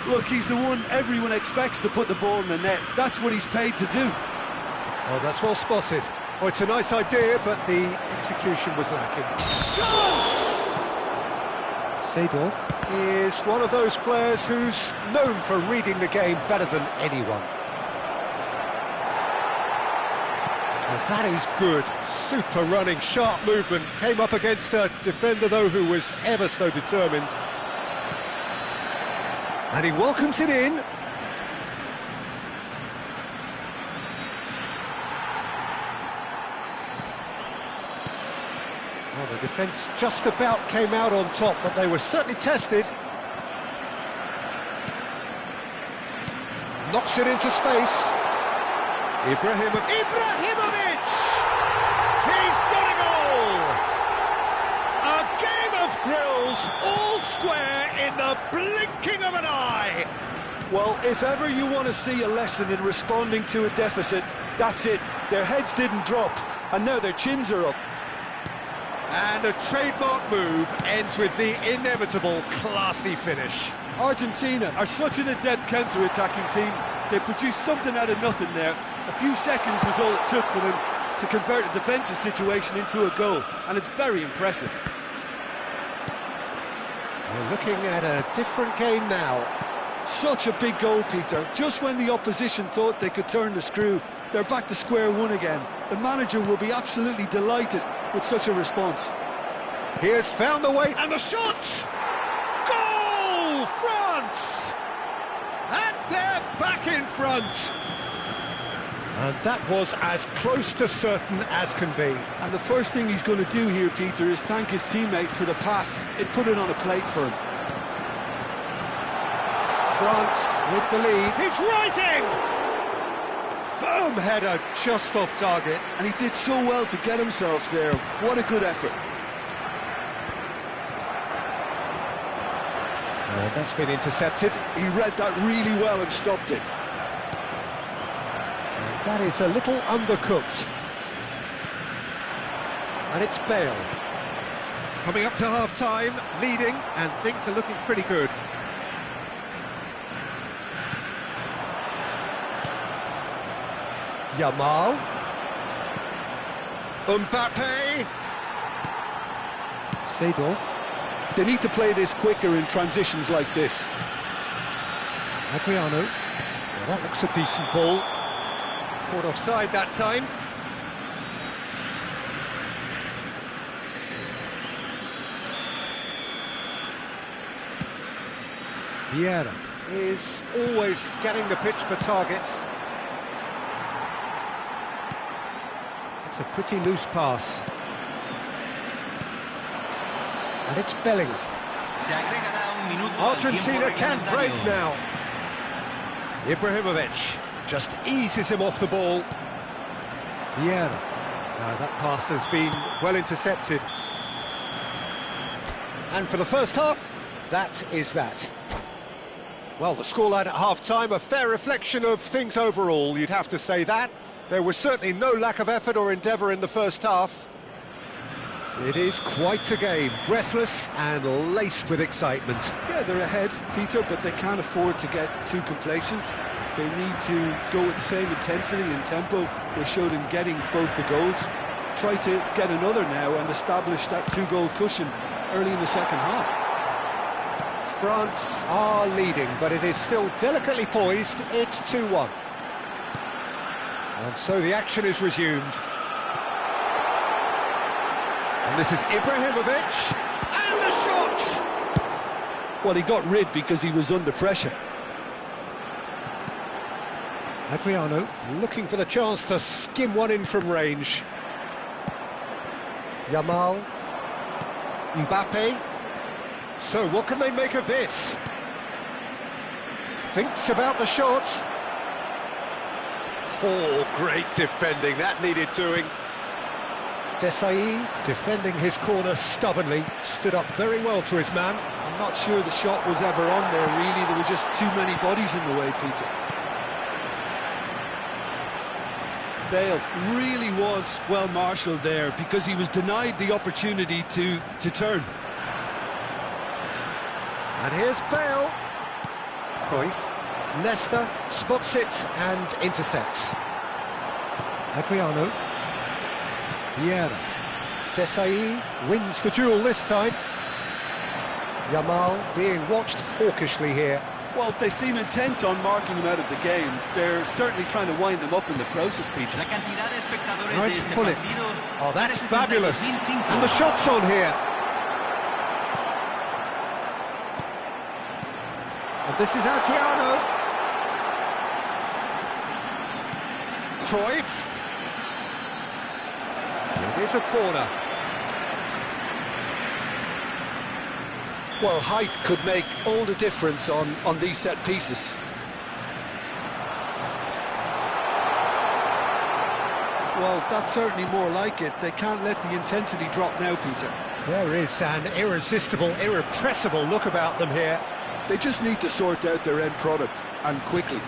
Look, he's the one everyone expects to put the ball in the net. That's what he's paid to do. Oh, that's well spotted. Oh, it's a nice idea, but the execution was lacking. Seedorf is one of those players who's known for reading the game better than anyone. Well, that is good. Super running, sharp movement. Came up against a defender, though, who was ever so determined. And he welcomes it in. Well, the defence just about came out on top, but they were certainly tested. Knocks it into space. Ibrahimovic! He's got a goal! A game of thrills, all square in the blinking of an eye. Well, if ever you want to see a lesson in responding to a deficit, that's it. Their heads didn't drop, and now their chins are up. And a trademark move ends with the inevitable classy finish. Argentina are such an adept counter-attacking team. They produced something out of nothing there. A few seconds was all it took for them to convert a defensive situation into a goal, and it's very impressive. We're looking at a different game now. Such a big goal, Peter. Just when the opposition thought they could turn the screw, they're back to square one again. The manager will be absolutely delighted with such a response. He has found the way, and the shot! Goal! France! And they're back in front! And that was as close to certain as can be. And the first thing he's going to do here, Peter, is thank his teammate for the pass. It put it on a plate for him. France with the lead. He's rising! Firm header just off target. And he did so well to get himself there. What a good effort. That's been intercepted. He read that really well and stopped it. And that is a little undercooked. And it's Bale. Coming up to half-time, leading, and things are looking pretty good. Yamal. Mbappe. Seedorf. They need to play this quicker in transitions like this. Adriano. Well, that looks a decent ball. Caught offside that time. Vieira is always scanning the pitch for targets. It's a pretty loose pass. And it's Bellingham. Argentina can break now. Ibrahimovic just eases him off the ball. Vieira. That pass has been well intercepted. And for the first half, that is that. Well, the scoreline at half-time, a fair reflection of things overall, you'd have to say that. There was certainly no lack of effort or endeavour in the first half. It is quite a game, breathless and laced with excitement. Yeah, they're ahead, Peter, but they can't afford to get too complacent. They need to go with the same intensity and tempo they showed in getting both the goals. Try to get another now and establish that two-goal cushion early in the second half. France are leading, but it is still delicately poised. It's 2-1. And so the action is resumed. And this is Ibrahimovic, and the shot! Well, he got rid because he was under pressure. Adriano looking for the chance to skim one in from range. Yamal. Mbappe. So what can they make of this? Thinks about the shot. Oh, great defending, that needed doing. Desai, defending his corner stubbornly, stood up very well to his man. I'm not sure the shot was ever on there, really. There were just too many bodies in the way, Peter. Bale really was well marshalled there because he was denied the opportunity to turn. And here's Bale. Cruyff. Nesta spots it and intercepts. Adriano. Vieira. Desai wins the duel this time. Yamal being watched hawkishly here. Well, they seem intent on marking him out of the game. They're certainly trying to wind them up in the process, Peter. Right, bullet. Oh, that's fabulous. And the shot's on here. And this is Adriano. Cruyff. It is a corner. Well, height could make all the difference on these set pieces. Well, that's certainly more like it. They can't let the intensity drop now, Peter. There is an irresistible, irrepressible look about them here. They just need to sort out their end product, and quickly.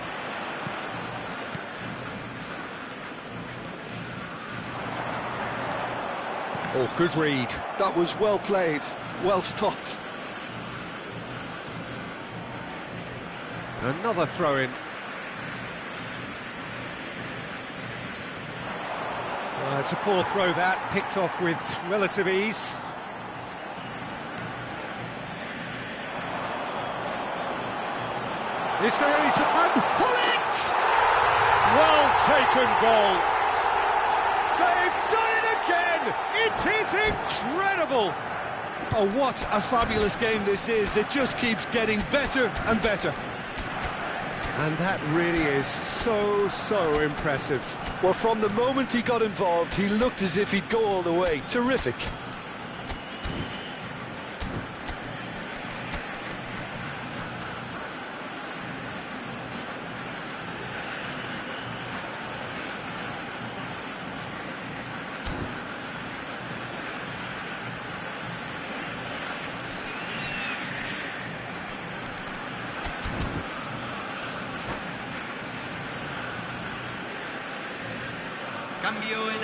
Oh, good read. That was well played, well stopped. Another throw-in. Well, it's a poor throw that, picked off with relative ease. Is there any... And Hullet! Well taken goal. They've done it again! It is incredible! Oh, what a fabulous game this is. It just keeps getting better and better. And that really is so impressive. Well, from the moment he got involved, he looked as if he'd go all the way. Terrific.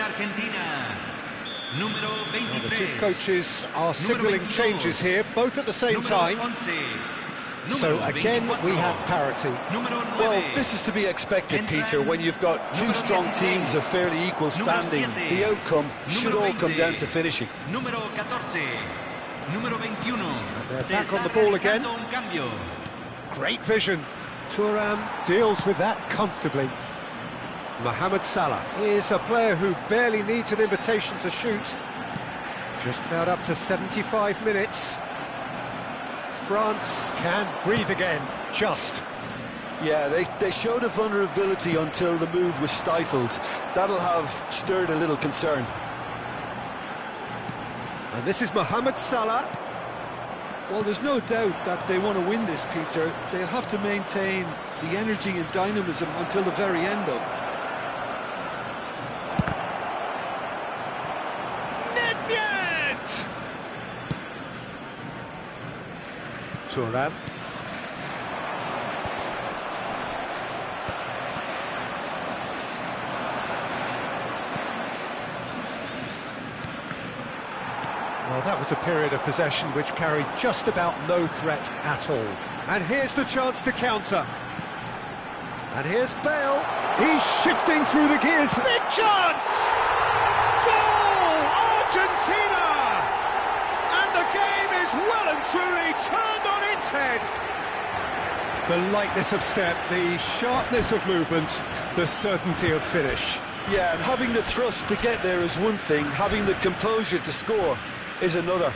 Argentina, número Well, the 23. two coaches are signalling 22. changes here, both at the same Número time. 11. So Número again, 24. we have parity. Número 9. Well, this is to be expected, Peter, when you've got two strong teams of fairly equal standing. The outcome should all come down to finishing. Número 14. Número 21. And they're Se back está on the ball again. realizando un cambio. Great vision. Thuram deals with that comfortably. Mohamed Salah is a player who barely needs an invitation to shoot. Just about up to 75 minutes. France can breathe again, just. Yeah, they showed a vulnerability until the move was stifled. That'll have stirred a little concern. And this is Mohamed Salah. Well, there's no doubt that they want to win this, Peter. They'll have to maintain the energy and dynamism until the very end, though. Nedved! Thuram. Well, that was a period of possession which carried just about no threat at all. And here's the chance to counter. And here's Bale. He's shifting through the gears. Big chance! Goal! Argentina! And the game is well and truly turned on its head. The lightness of step, the sharpness of movement, the certainty of finish. Yeah, and having the thrust to get there is one thing, having the composure to score is another.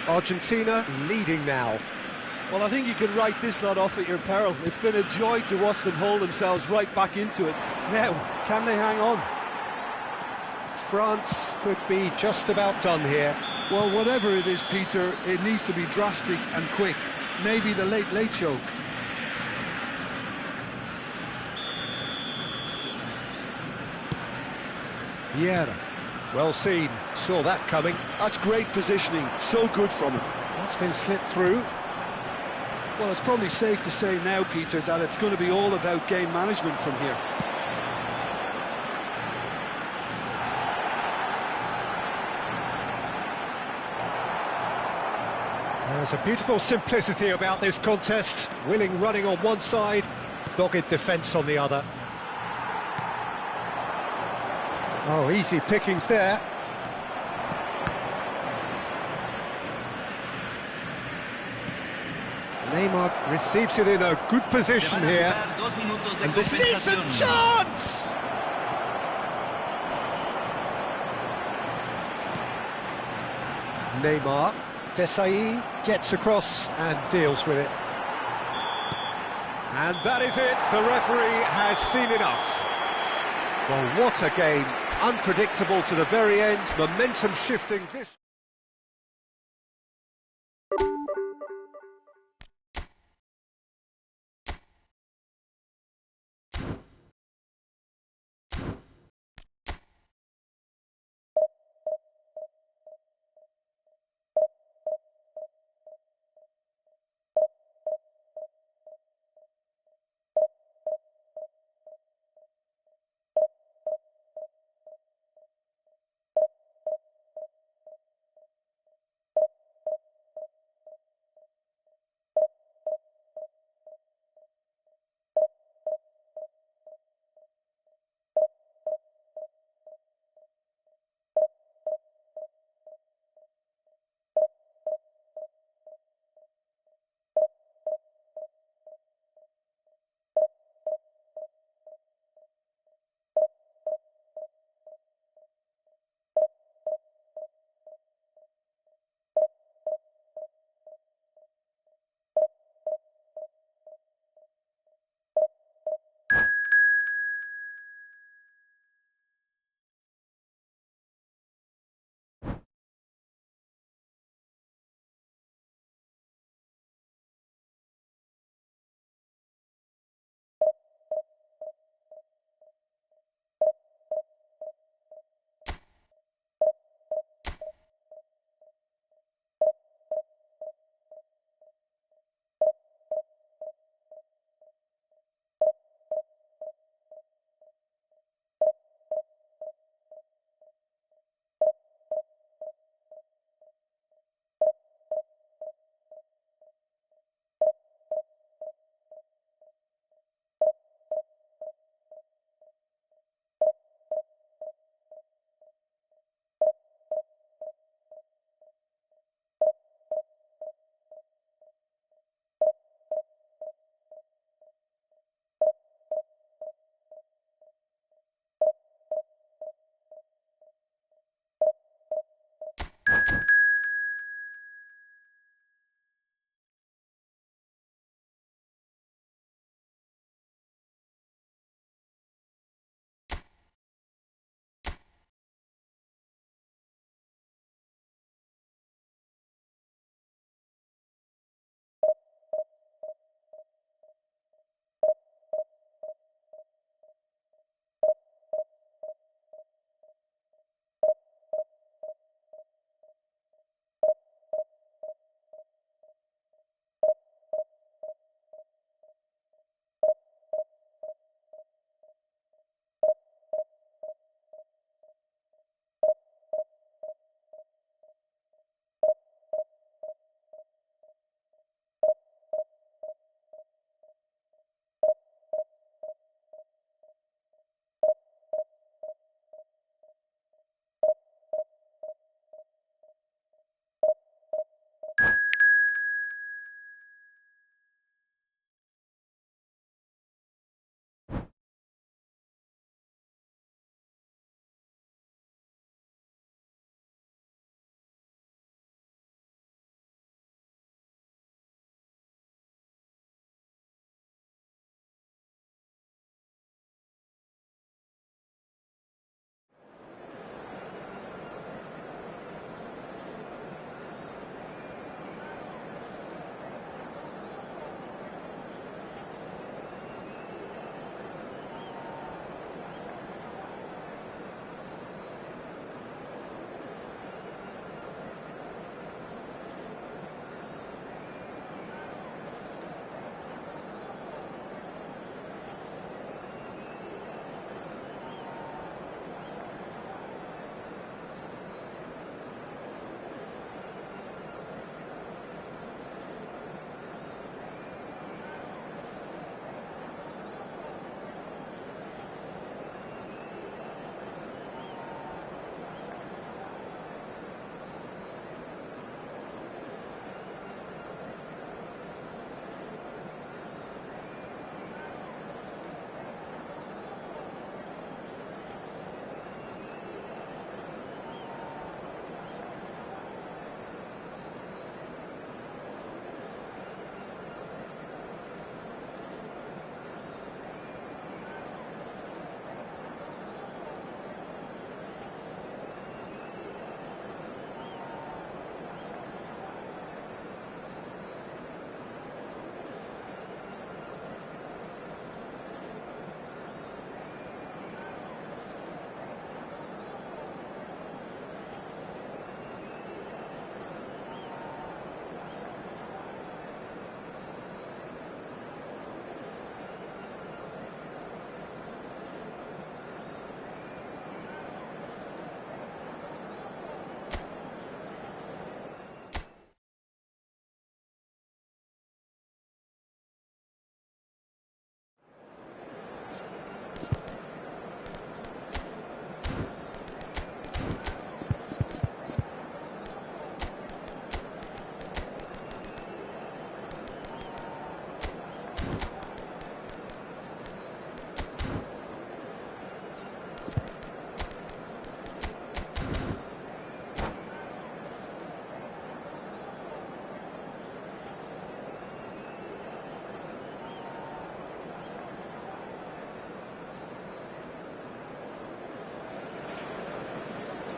Argentina leading now. Well, I think you can write this lot off at your peril. It's been a joy to watch them hold themselves right back into it. Now, can they hang on? France could be just about done here. Well, whatever it is, Peter, it needs to be drastic and quick. Maybe the late show. Vieira. Well seen, saw that coming. That's great positioning, so good from him. That's been slipped through. Well, it's probably safe to say now, Peter, that it's going to be all about game management from here. There's a beautiful simplicity about this contest. Willing running on one side, dogged defence on the other. Oh, easy pickings there. Neymar receives it in a good position here. And this decent chance! Neymar, Desai gets across and deals with it. And that is it, the referee has seen enough. Well, what a game, unpredictable to the very end, momentum shifting this...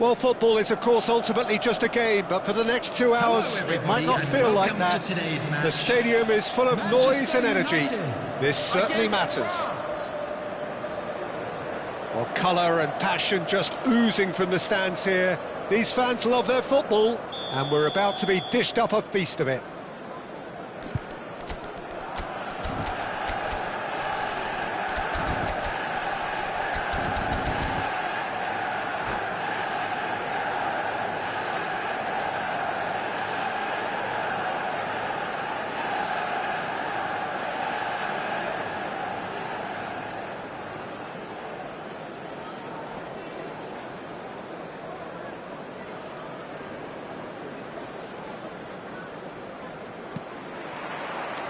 Well, football is, of course, ultimately just a game, but for the next 2 hours, it might not feel like that. The stadium is full of noise and energy. This certainly matters. Well, colour and passion just oozing from the stands here. These fans love their football, and we're about to be dished up a feast of it.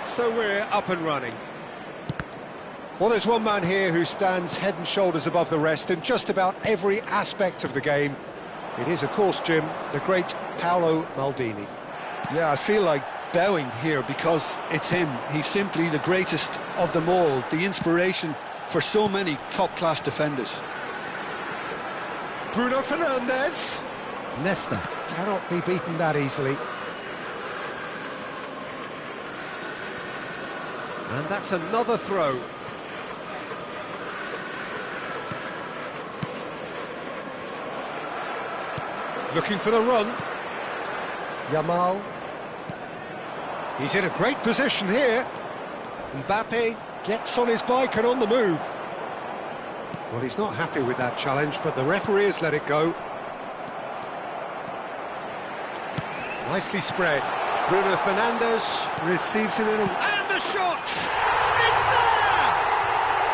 So we're up and running. Well, there's one man here who stands head and shoulders above the rest in just about every aspect of the game. It is, of course, Jim, the great Paolo Maldini. Yeah, I feel like bowing here because it's him. He's simply the greatest of them all, the inspiration for so many top-class defenders. Bruno Fernandes. Nesta cannot be beaten that easily. And that's another throw. Looking for the run. Yamal. He's in a great position here. Mbappe gets on his bike and on the move. Well, he's not happy with that challenge, but the referee has let it go. Nicely spread. Bruno Fernandes receives it in a... And the shot! It's there!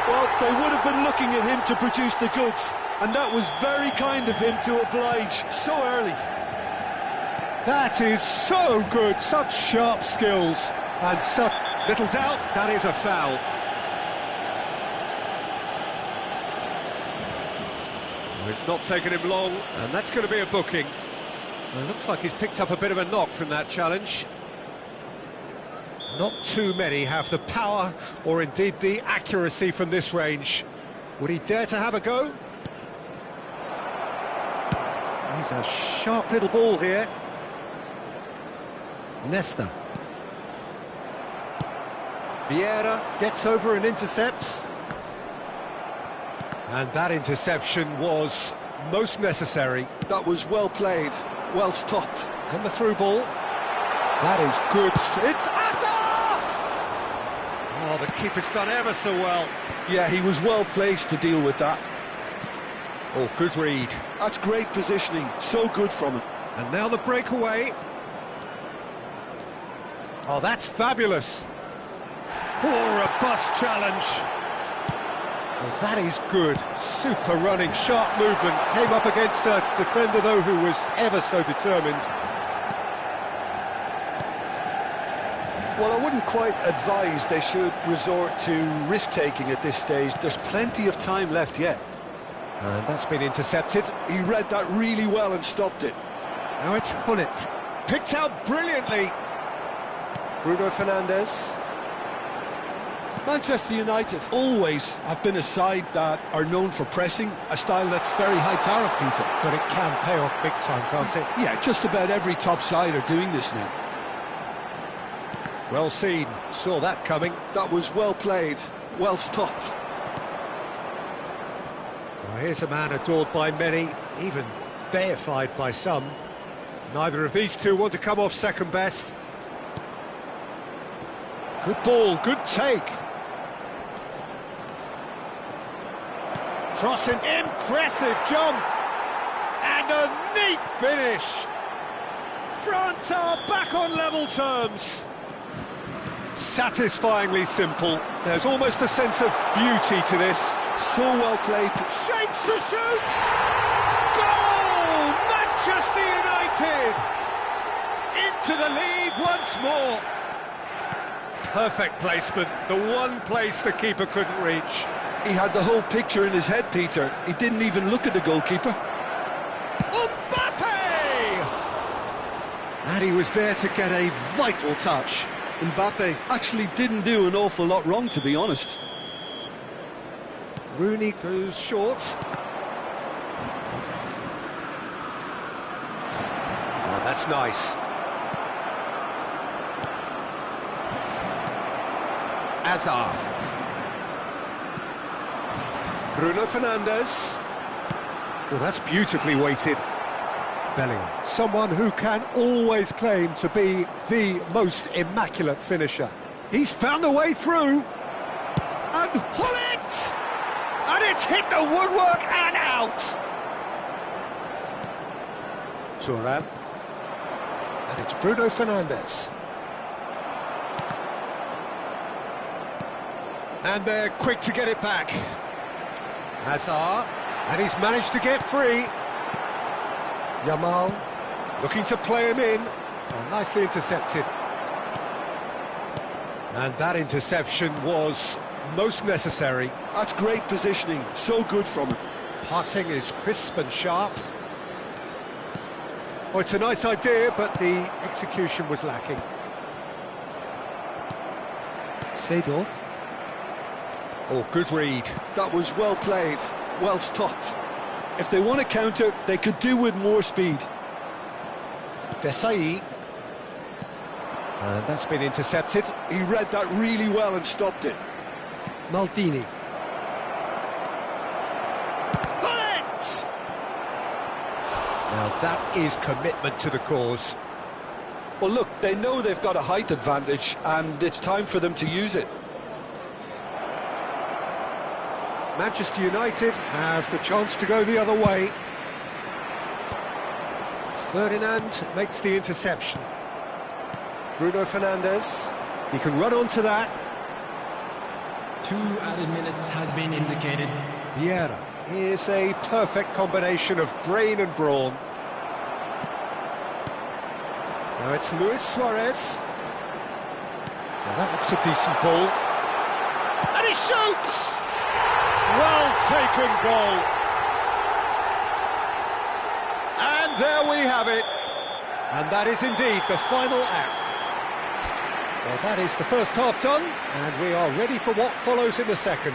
Well, they would have been looking at him to produce the goods, and that was very kind of him to oblige so early. That is so good, such sharp skills, and such little doubt that is a foul. Well, it's not taken him long, and that's going to be a booking. Well, it looks like he's picked up a bit of a knock from that challenge. Not too many have the power or indeed the accuracy from this range. Would he dare to have a go? He's a sharp little ball here. Nesta. Vieira gets over and intercepts. And that interception was most necessary. That was well played, well stopped. And the through ball. That is good. It's Asa! Oh, the keeper's done ever so well. Yeah, he was well placed to deal with that. Oh, good read. That's great positioning, so good from him. And now the breakaway. Oh, that's fabulous. Oh, robust challenge. Well, that is good. Super running, sharp movement. Came up against a defender, though, who was ever so determined. Well, I wouldn't quite advise they should resort to risk-taking at this stage. There's plenty of time left yet. And that's been intercepted. He read that really well and stopped it. Now it's Hunnit. Picked out brilliantly. Bruno Fernandes. Manchester United always have been a side that are known for pressing, a style that's very high tariff, Peter. But it can pay off big time, can't it? Yeah, just about every top side are doing this now. Well seen, saw that coming. That was well played, well stopped. Well, here's a man adored by many, even deified by some. Neither of these two want to come off second best. Good ball, good take. Crossing, impressive jump. And a neat finish. France are back on level terms. Satisfyingly simple. There's almost a sense of beauty to this. So well played. Shapes to shoot! Goal! Manchester United! Into the lead once more. Perfect placement, the one place the keeper couldn't reach. He had the whole picture in his head, Peter. He didn't even look at the goalkeeper. Mbappe! And he was there to get a vital touch. Mbappe actually didn't do an awful lot wrong, to be honest. Rooney goes short. That's nice. Azar. Bruno Fernandes. Oh, that's beautifully weighted. Bellingham. Someone who can always claim to be the most immaculate finisher. He's found a way through. And pull it! And it's hit the woodwork and out! Thuram. And it's Bruno Fernandes. And they're quick to get it back. Hazard. And he's managed to get free. Yamal looking to play him in. Oh, nicely intercepted. And that interception was most necessary. That's great positioning, so good from him. Passing is crisp and sharp. Well, it's a nice idea, but the execution was lacking. Seedorf. Oh, good read. That was well played, well stopped. If they want to counter, they could do with more speed. Desai. And that's been intercepted. He read that really well and stopped it. Maldini. Bullet! Now that is commitment to the cause. Well, look, they know they've got a height advantage, and it's time for them to use it. Manchester United have the chance to go the other way. Ferdinand makes the interception. Bruno Fernandes, he can run onto that. 2 added minutes has been indicated. Vieira is a perfect combination of brain and brawn. Now it's Luis Suarez. Now that looks a decent ball. And he shoots! Well taken goal. And there we have it. And that is indeed the final act. Well, that is the first half done, and we are ready for what follows in the second.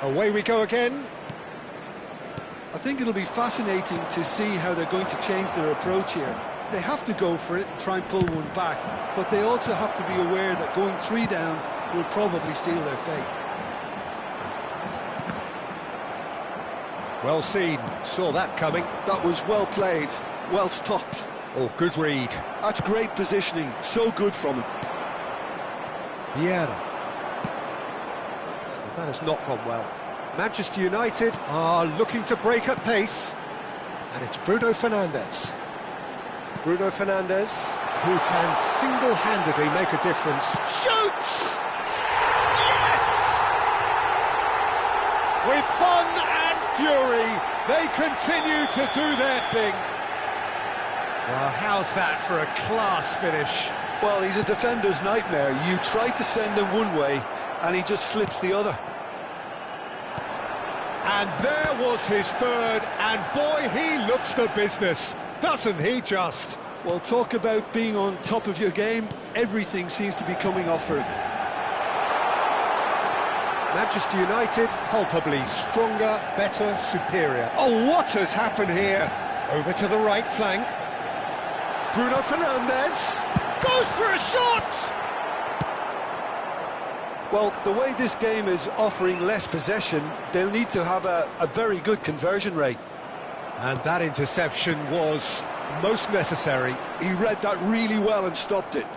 Away we go again. I think it'll be fascinating to see how they're going to change their approach here. They have to go for it and try and pull one back, but they also have to be aware that going 3 down will probably seal their fate. Well seen, saw that coming. That was well played, well stopped. Oh, good read. That's great positioning, so good from him. Vieira. Well, that has not gone well. Manchester United are looking to break at pace, and it's Bruno Fernandes. Bruno Fernandes, who can single-handedly make a difference. Shoots! Yes! With fun and fury, they continue to do their thing. Well, how's that for a class finish? Well, he's a defender's nightmare. You try to send him one way, and he just slips the other. And there was his third, and boy, he looks the business, doesn't he just? Well, talk about being on top of your game. Everything seems to be coming off for him. Manchester United, palpably stronger, better, superior. Oh, what has happened here? Over to the right flank. Bruno Fernandes goes for a shot! Well, the way this game is offering less possession, they'll need to have a very good conversion rate. And that interception was most necessary. He read that really well and stopped it.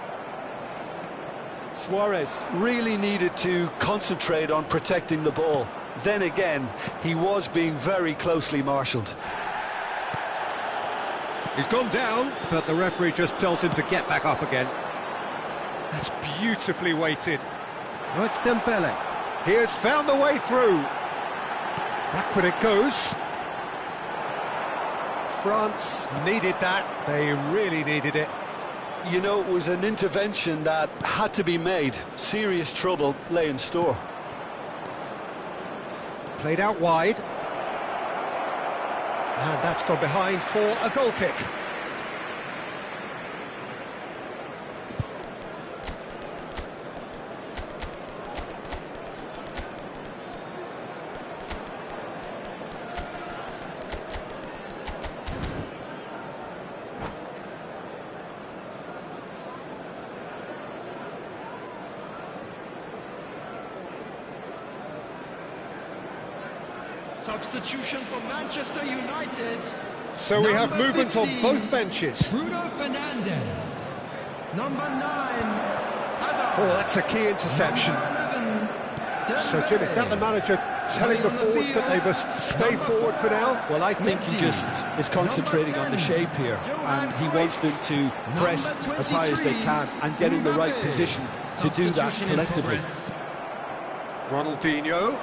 Suarez really needed to concentrate on protecting the ball. Then again, he was being very closely marshalled. He's gone down, but the referee just tells him to get back up again. That's beautifully weighted. Oh, it's Dembele. He has found the way through. Backward it goes. France needed that. They really needed it. You know, it was an intervention that had to be made. Serious trouble lay in store. Played out wide. And that's gone behind for a goal kick. Substitution for Manchester United. So we have Number movement 15, on both benches. Bruno Fernandes. Number 9, Hazard. Oh, that's a key interception. Number 11, So, Jim, is that the manager telling the forwards that they must stay forward for now? Well, I think he just is concentrating on the shape here, and he wants them to press as high as they can and get in the right position to do that collectively. Ronaldinho.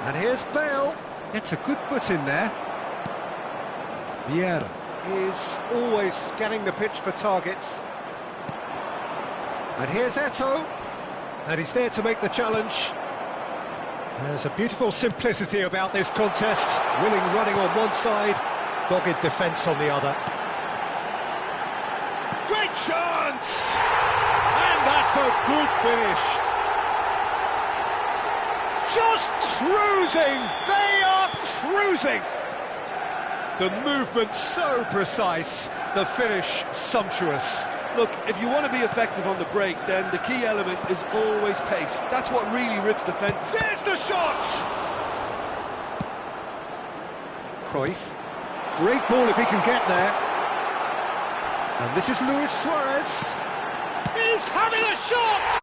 And here's Bale. It's a good foot in there. Vieira is always scanning the pitch for targets. And here's Eto'o. And he's there to make the challenge. There's a beautiful simplicity about this contest. Willing running on one side, dogged defence on the other. Great chance! And that's a good finish. Just cruising! They are cruising! The movement so precise, the finish sumptuous. Look, if you want to be effective on the break, then the key element is always pace. That's what really rips defence. There's the shot! Cruyff. Great ball if he can get there. And this is Luis Suarez. He's having a shot!